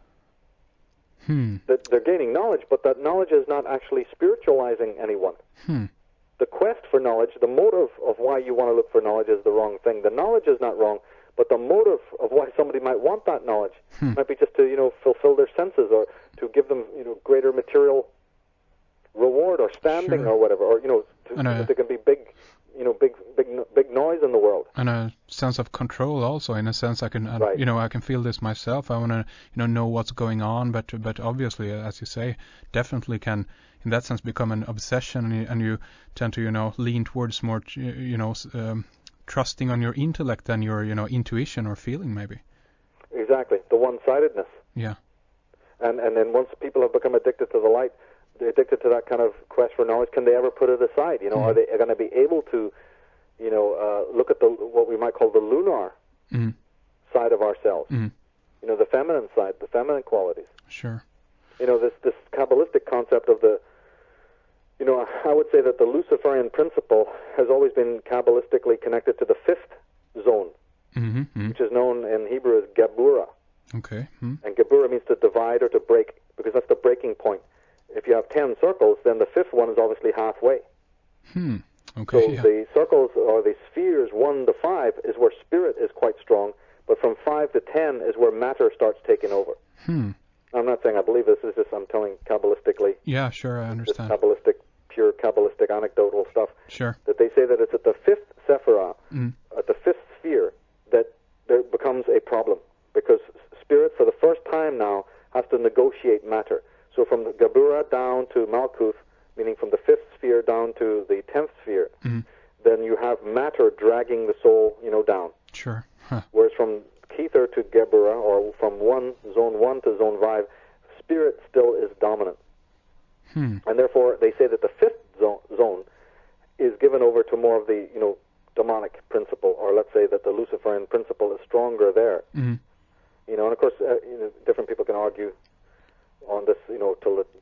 That they're gaining knowledge, but that knowledge is not actually spiritualizing anyone. The quest for knowledge, the motive of why you want to look for knowledge, is the wrong thing. The knowledge is not wrong, but the motive of why somebody might want that knowledge might be just to fulfill their senses, or to give them greater material reward or standing, or whatever, or that there can be big noise in the world, and a sense of control also. In a sense, I can right. I can feel this myself. I want to know what's going on, but obviously, as you say, definitely can in that sense become an obsession, and you tend to lean towards more trusting on your intellect than your intuition or feeling, maybe. Exactly, the one-sidedness. Yeah. And then once people have become addicted to the light, they're addicted to that kind of quest for knowledge. Can they ever put it aside? Are they going to be able to look at what we might call the lunar side of ourselves? The feminine side, the feminine qualities. Sure. This Kabbalistic concept of I would say that the Luciferian principle has always been Kabbalistically connected to the fifth zone, which is known in Hebrew as Geburah. Okay. And Geburah means to divide or to break, because that's the breaking point. If you have 10 circles, then the fifth one is obviously halfway. Okay. So the circles, or the spheres 1 to 5, is where spirit is quite strong, but from 5 to 10 is where matter starts taking over. I'm not saying I believe this, is just I'm telling Kabbalistically. Yeah, sure, I understand. Pure Kabbalistic anecdotal stuff. Sure. That they say that it's at the fifth sephirah, at the fifth sphere, that there becomes a problem, because spirit, for the first time now, has to negotiate matter. So from the Geburah down to Malkuth, meaning from the fifth sphere down to the 10th sphere, then you have matter dragging the soul, down. Sure. Whereas from Kether to Geburah, or from zone 1 to zone 5, spirit still is dominant. And therefore, they say that the fifth zone is given over to more of the, demonic principle, or let's say that the Luciferian principle is stronger there. And of course, different people can argue on this,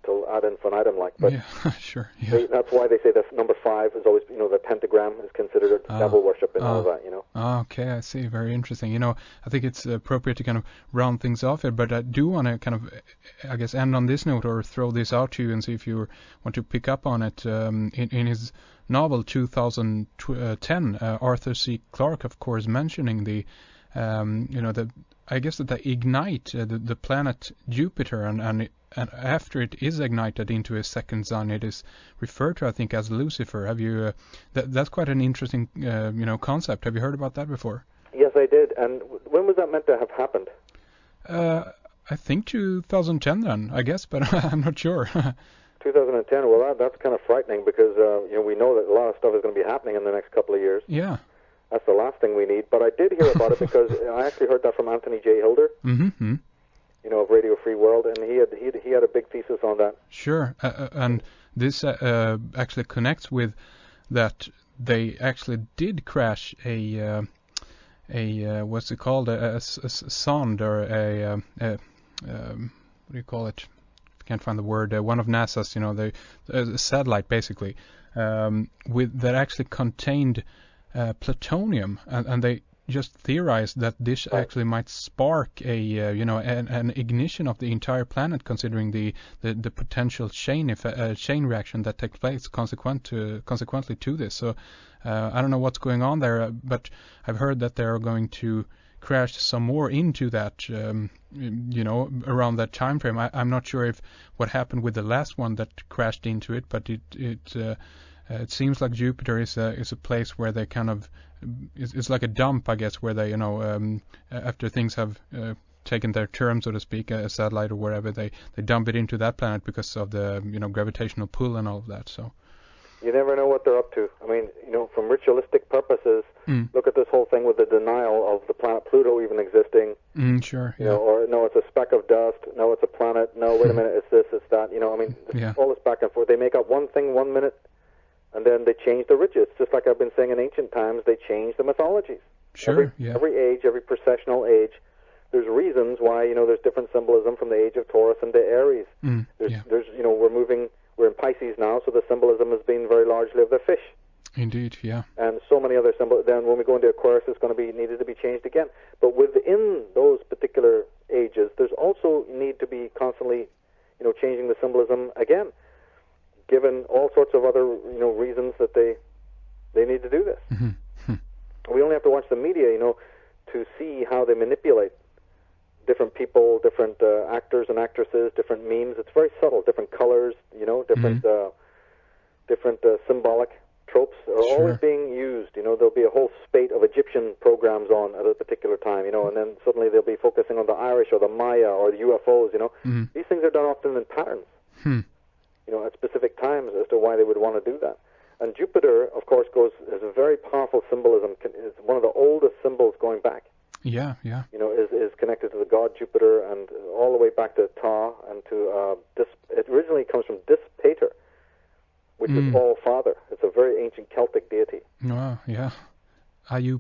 till ad infinitum, but yeah, sure. Yeah. That's why they say that number 5 is always, the pentagram is considered devil worship and all of that, Okay, I see. Very interesting. I think it's appropriate to kind of round things off here, but I do want to kind of, I guess, end on this note, or throw this out to you and see if you want to pick up on it. In his novel 2010, Arthur C. Clarke, of course, mentioning the I guess that they ignite the planet Jupiter, and after it is ignited into a second sun, it is referred to, I think, as Lucifer. Have you? That's quite an interesting, concept. Have you heard about that before? Yes, I did. And when was that meant to have happened? I think 2010 then, I guess, but I'm not sure. 2010. Well, that's kind of frightening, because we know that a lot of stuff is going to be happening in the next couple of years. Yeah. That's the last thing we need. But I did hear about it because I actually heard that from Anthony J. Hilder, of Radio Free World, and he had a big thesis on that. Sure, and this actually connects with that they actually did crash a what's it called, a sonde, or a what do you call it? can't find the word, one of NASA's, the satellite basically, that actually contained plutonium, and they just theorized that this actually might spark an ignition of the entire planet, considering the potential chain reaction that takes place consequently to this. So I don't know what's going on there, but I've heard that they're going to crash some more into that, around that time frame. I'm not sure if what happened with the last one that crashed into it, but it seems like Jupiter is a place where they kind of it's like a dump, I guess, where they after things have taken their turn, so to speak, a satellite or wherever, they dump it into that planet because of the gravitational pull and all of that. So you never know what they're up to. I mean, from ritualistic purposes, look at this whole thing with the denial of the planet Pluto even existing. Sure. Or no, it's a speck of dust. No, it's a planet. No, wait a minute, it's this, it's that. All this back and forth. They make up one thing 1 minute, and then they change the riches. Just like I've been saying in ancient times, they change the mythologies. Sure. Every age, every processional age, there's reasons why there's different symbolism from the age of Taurus into Aries. There's we're in Pisces now, so the symbolism has been very largely of the fish. Indeed, yeah. And so many other symbols. Then when we go into Aquarius, it's going to be needed to be changed again. But within those particular ages, there's also need to be constantly, changing the symbolism again, given all sorts of other, reasons that they need to do this. Mm-hmm. We only have to watch the media, to see how they manipulate different people, different actors and actresses, different memes. It's very subtle. Different colors, different symbolic tropes are always being used. There'll be a whole spate of Egyptian programs on at a particular time, and then suddenly they'll be focusing on the Irish or the Maya or the UFOs, These things are done often in patterns, at specific times as to why they would want to do that. And Jupiter, of course, has a very powerful symbolism. It's one of the oldest symbols going back. Yeah. Is connected to the god Jupiter and all the way back to Ptah and to it originally comes from Dispater, which is all father. It's a very ancient Celtic deity. Oh, yeah.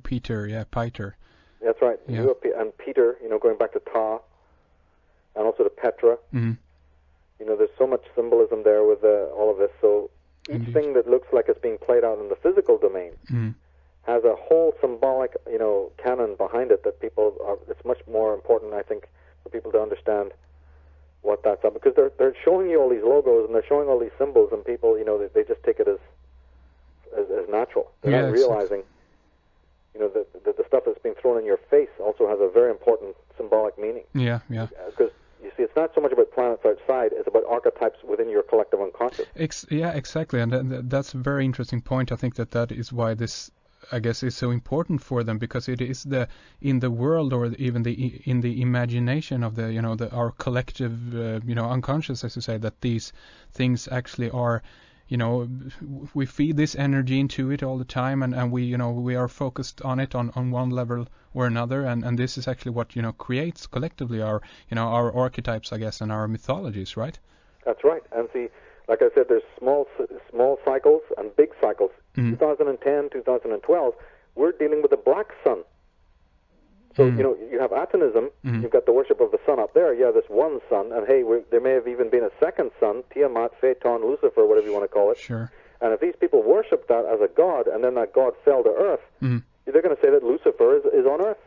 Peter, Peter. That's right. Yeah. And Peter, going back to Ptah and also to Petra. Mm-hmm. There's so much symbolism there with all of this. So each thing that looks like it's being played out in the physical domain has a whole symbolic, canon behind it that it's much more important, I think, for people to understand what that's up, because they're showing you all these logos and they're showing all these symbols, and people, they just take it as natural. They're not realizing, that the stuff that's being thrown in your face also has a very important symbolic meaning. Yeah. Because you see, it's not so much about planets outside; it's about archetypes within your collective unconscious. Exactly, and that's a very interesting point. I think that is why this, I guess, is so important for them, because it is in the world, or even in the imagination of our collective unconscious, as you say, that these things actually are, we feed this energy into it all the time, and we are focused on it on one level or another, and this is actually what creates collectively our archetypes, I guess, and our mythologies, right? That's right. And see, like I said, there's small cycles and big cycles. 2010, 2012, we're dealing with the black sun. So, you have Atonism, you've got the worship of the sun up there, this one sun, and hey, there may have even been a second sun, Tiamat, Phaeton, Lucifer, whatever you want to call it. Sure. And if these people worship that as a god, and then that god fell to earth, they're going to say that Lucifer is on earth.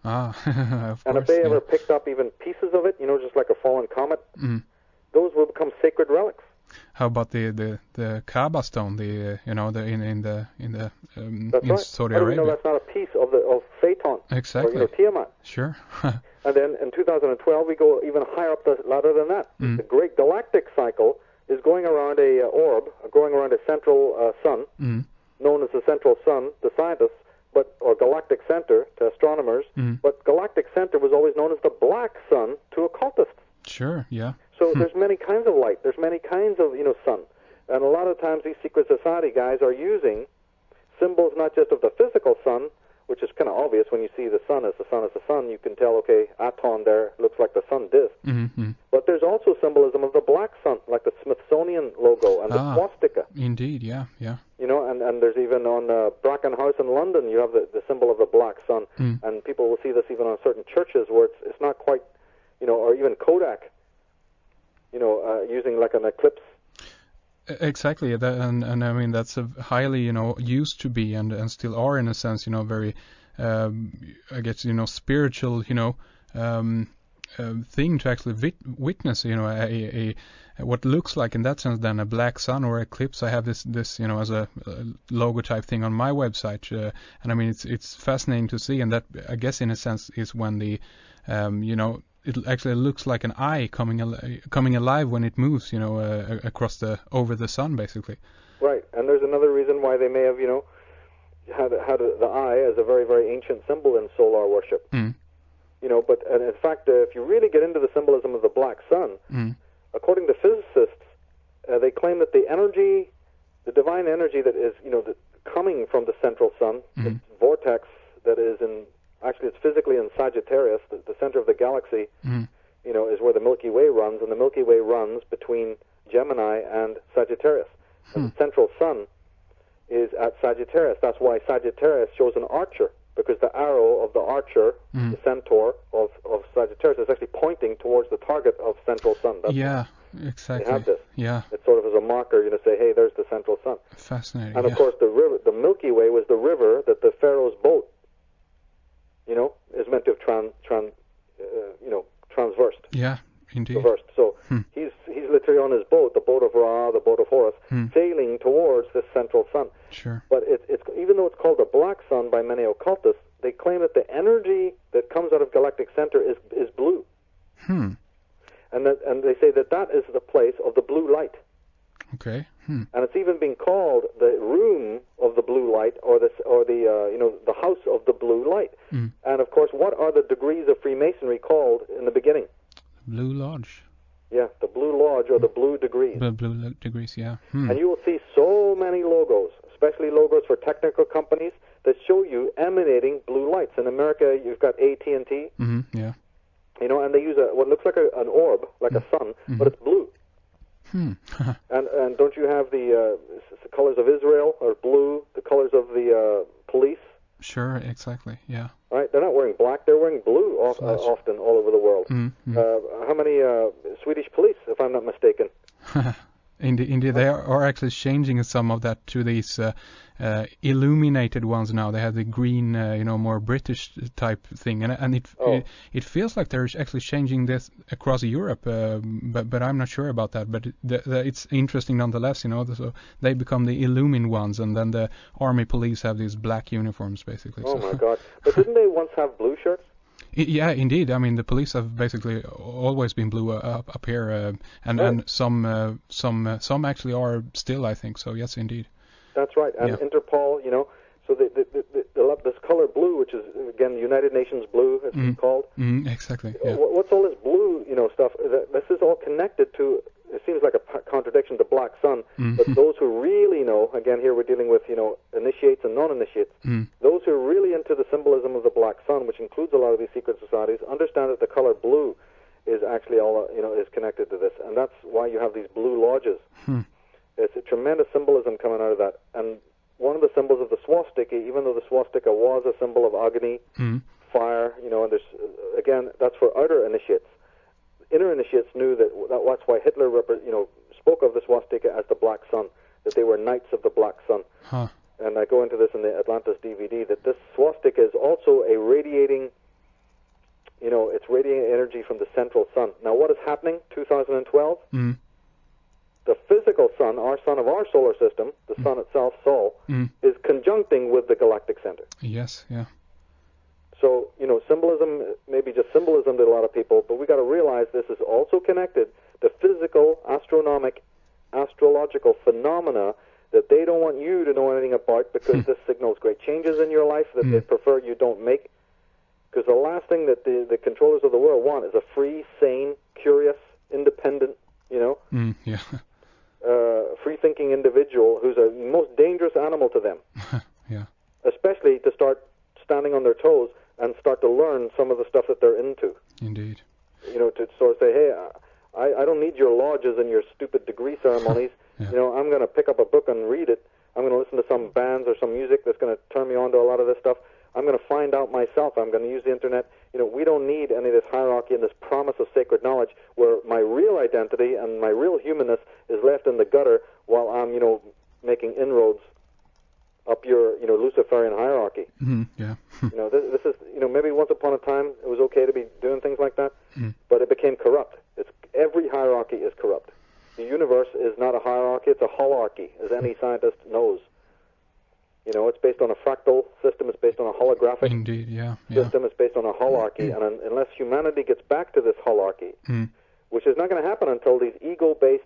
Of course. And if they ever picked up even pieces of it, just like a fallen comet, those will become sacred relics. How about the Kaaba stone, in Saudi Arabia? That's not a piece of Phaeton. Exactly. Or Tiamat. Sure. And then in 2012 we go even higher up the ladder than that. The great galactic cycle is going around a orb, going around a central sun, known as the central sun to scientists, or galactic center to astronomers. But galactic center was always known as the black sun to occultists. Sure. Yeah. So there's many kinds of light. There's many kinds of, sun. And a lot of times these secret society guys are using symbols not just of the physical sun, which is kind of obvious when you see the sun as the sun is the sun. You can tell, okay, Aton there looks like the sun disk. But there's also symbolism of the black sun, like the Smithsonian logo and the swastika. Indeed, yeah. And there's even on Bracken House in London, you have the symbol of the black sun. And people will see this even on certain churches where it's not quite, or even Kodak. using like an eclipse. Exactly, and I mean that's a highly used to be and still are in a sense very I guess spiritual thing to actually witness a what looks like in that sense then a black sun or eclipse. I have this as a logo type thing on my website, and I mean it's fascinating to see, and that I guess in a sense is when the it actually looks like an eye coming alive when it moves, across over the sun, basically. Right, and there's another reason why they may have, had the eye as a very, very ancient symbol in solar worship. Mm. But in fact, if you really get into the symbolism of the black sun, according to physicists, they claim that the energy, the divine energy that is, coming from the central sun, the vortex that is actually it's physically in Sagittarius, the center of the galaxy, is where the Milky Way runs, and the Milky Way runs between Gemini and Sagittarius. And the central sun is at Sagittarius. That's why Sagittarius shows an archer, because the arrow of the archer, the centaur of Sagittarius, is actually pointing towards the target of central sun. That's exactly. They have this. Yeah. It's sort of as a marker, say, hey, there's the central sun. Fascinating. And of course, the Milky Way was the river that the Pharaoh's boat, is meant to have transversed. Yeah, indeed. Traversed. So he's literally on his boat, the boat of Ra, the boat of Horus, sailing towards this central sun. Sure. But it's even though it's called the black sun by many occultists, they claim that the energy that comes out of galactic center is blue. And they say that is the place of the blue light. Okay. And it's even been called the room of the blue light, or the house of the blue light. And of course, what are the degrees of Freemasonry called in the beginning? Blue Lodge. Yeah, the Blue Lodge or the Blue Degrees. The Blue Degrees, yeah. And you will see so many logos, especially logos for technical companies, that show you emanating blue lights. In America, you've got AT&T. Yeah. And they use what looks like an orb, like a sun, but it's blue. And don't you have the colors of Israel are blue, the colors of the police? Sure, exactly, yeah. Right, they're not wearing black, they're wearing blue often all over the world. How many Swedish police, if I'm not mistaken? Indeed, they are actually changing some of that to these illuminated ones now. They have the green, more British type thing, and it feels like they're actually changing this across Europe. But I'm not sure about that. But it's interesting nonetheless. So they become the illumined ones, and then the army police have these black uniforms, basically. Oh my God! But didn't they once have blue shirts? Yeah, indeed. I mean, the police have basically always been blue up here, and some actually are still, I think. So yes, indeed. That's right. And Interpol, so they love this color blue, which is again the United Nations blue, it's called. Exactly. Yeah. What's all this blue, stuff? This is all connected to. It seems like a contradiction to black sun, but those who really know, again, here we're dealing with, initiates and non-initiates, those who are really into the symbolism of the black sun, which includes a lot of these secret societies, understand that the color blue is actually all, is connected to this, and that's why you have these blue lodges. It's a tremendous symbolism coming out of that, and one of the symbols of the swastika, even though the swastika was a symbol of agni, fire, and there's, again, that's for outer initiates. Inner initiates knew that's why Hitler, spoke of the swastika as the black sun, that they were knights of the black sun. And I go into this in the Atlantis DVD, that this swastika is also a radiating, it's radiating energy from the central sun. Now, what is happening? 2012. The physical sun, our sun of our solar system, the sun itself, Sol, is conjuncting with the galactic center. Yes, yeah. So, symbolism, maybe just symbolism to a lot of people, but we got to realize this is also connected to physical, astrological phenomena that they don't want you to know anything about, because this signals great changes in your life that they prefer you don't make. Because the last thing that the controllers of the world want is a free, sane, curious, independent, free-thinking individual who's a most dangerous animal to them. Especially to start standing on their toes and start to learn some of the stuff that they're into. Indeed. To sort of say, hey, I don't need your lodges and your stupid degree ceremonies. I'm going to pick up a book and read it. I'm going to listen to some bands or some music that's going to turn me on to a lot of this stuff. I'm going to find out myself. I'm going to use the internet. We don't need any of this hierarchy and this promise of sacred knowledge where my real identity and my real humanness is left in the gutter while I'm, making inroads up your, Luciferian hierarchy. Yeah. This is, maybe once upon a time it was okay to be doing things like that, but it became corrupt. Every hierarchy is corrupt. The universe is not a hierarchy, it's a holarchy, as any scientist knows. It's based on a fractal system, it's based on a holographic system, it's based on a holarchy, and unless humanity gets back to this holarchy, which is not going to happen until these ego-based,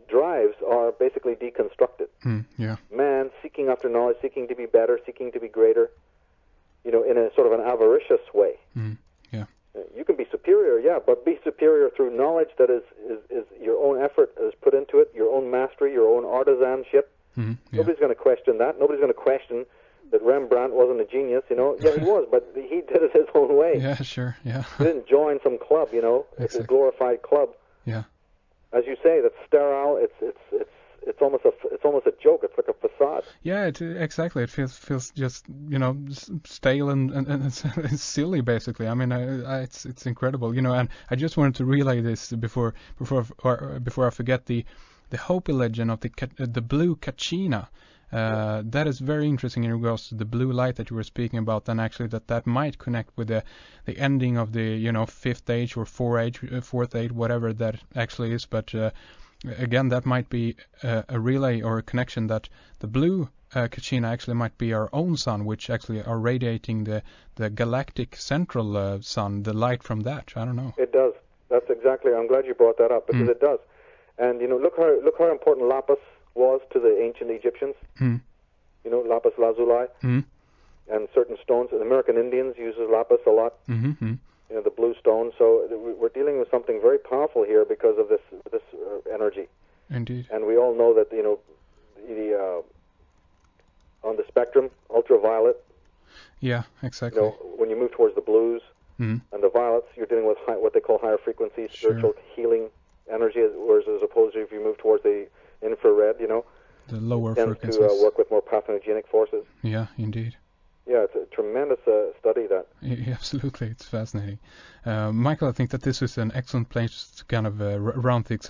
drives are basically deconstructed. Man seeking after knowledge, seeking to be better, seeking to be greater, in a sort of an avaricious way. You can be superior, but be superior through knowledge that is your own effort is put into it, your own mastery, your own artisanship. Nobody's going to question that. Nobody's going to question that Rembrandt wasn't a genius, Yeah, he was, but he did it his own way. Yeah, sure, yeah. He didn't join some club, It's a glorified club. Yeah. As you say, that's sterile. It's almost a joke. It's like a facade. Yeah, exactly. It feels just stale and it's silly basically. I mean, it's incredible, And I just wanted to relay this before I forget the Hopi legend of the blue Kachina. That is very interesting in regards to the blue light that you were speaking about, and actually that might connect with the ending of the fifth age or fourth age, whatever that actually is, but. Again, that might be a relay or a connection that the blue Kachina actually might be our own sun, which actually are radiating the galactic central sun, the light from that. I don't know. It does. That's exactly. I'm glad you brought that up because it does. And look how important lapis was to the ancient Egyptians. Lapis lazuli and certain stones. The American Indians uses lapis a lot. The blue stone. So we're dealing with something very powerful here because of this energy. Indeed. And we all know that on the spectrum, ultraviolet. Yeah, exactly. When you move towards the blues and the violets, you're dealing with what they call higher frequency, spiritual healing energy, whereas as opposed to if you move towards the infrared, the lower frequencies tends to work with more pathogenic forces. Yeah, indeed. Yeah, it's a tremendous study, that. Yeah, absolutely, it's fascinating. Michael, I think that this is an excellent place to kind of round things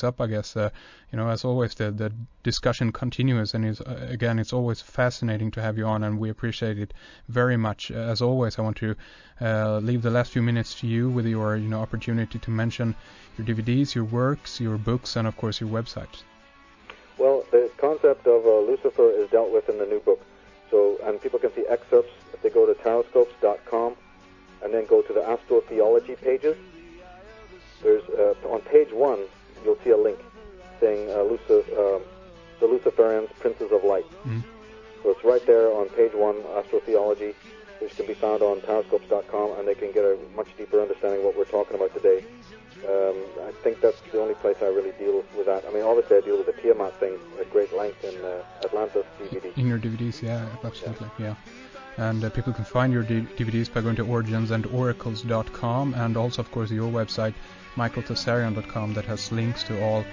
up, I guess. As always, the discussion continues, and it's always fascinating to have you on, and we appreciate it very much. As always, I want to leave the last few minutes to you with your opportunity to mention your DVDs, your works, your books, and of course your website. Well, the concept of Lucifer is dealt with in the new book. And people can see excerpts if they go to taroscopes.com and then go to the astrotheology pages. There's on page 1 you'll see a link saying the Luciferians, Princes of Light. So it's right there on page 1, astrotheology, which can be found on taroscopes.com, and they can get a much deeper understanding of what we're talking about today. I think that's the only place I really deal with that. I mean, obviously I deal with the Tiamat thing at great length in Atlantis DVD. In your DVDs, yeah, absolutely, yeah. And people can find your DVDs by going to originsandoracles.com, and also, of course, your website, michaeltsarion.com, that has links to all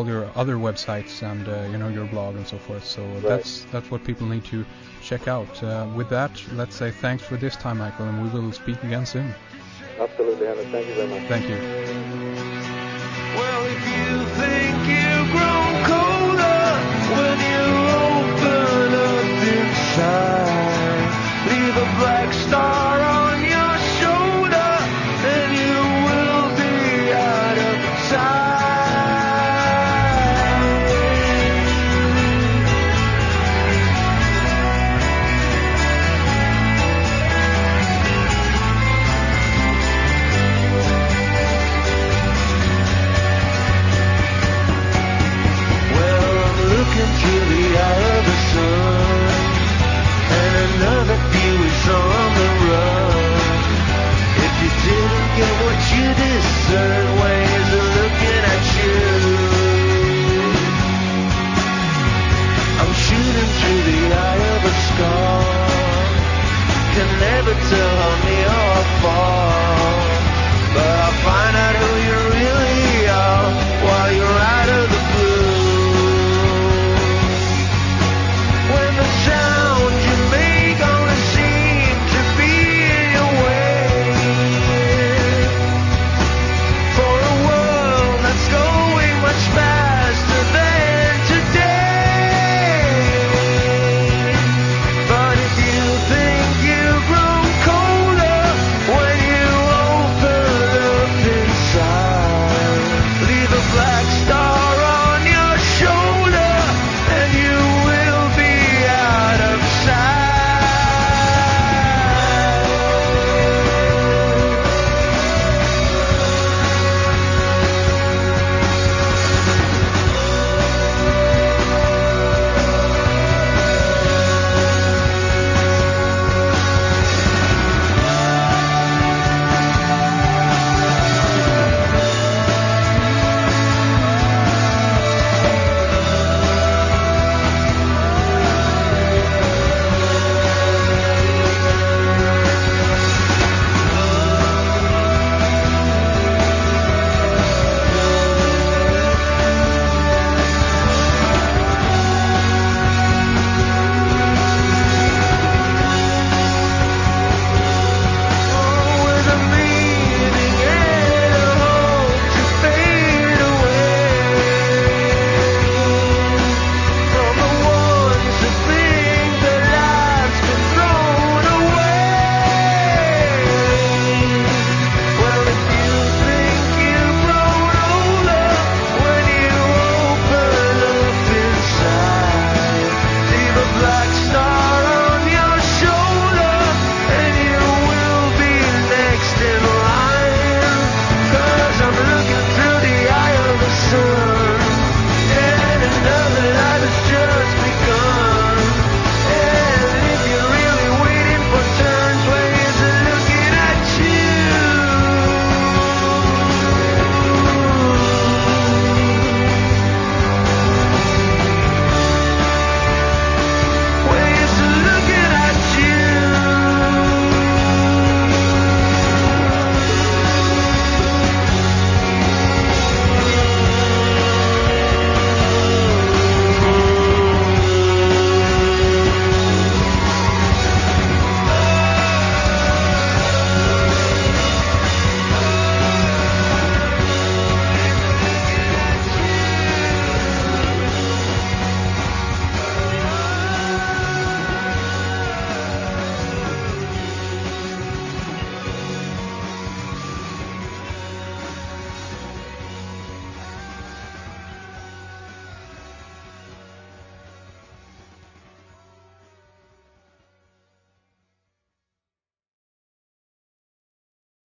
your other websites and your blog and so forth. So that's what people need to check out. With that, let's say thanks for this time, Michael, and we will speak again soon. Absolutely, Henrik. Thank you very much. Thank you. Well, if you think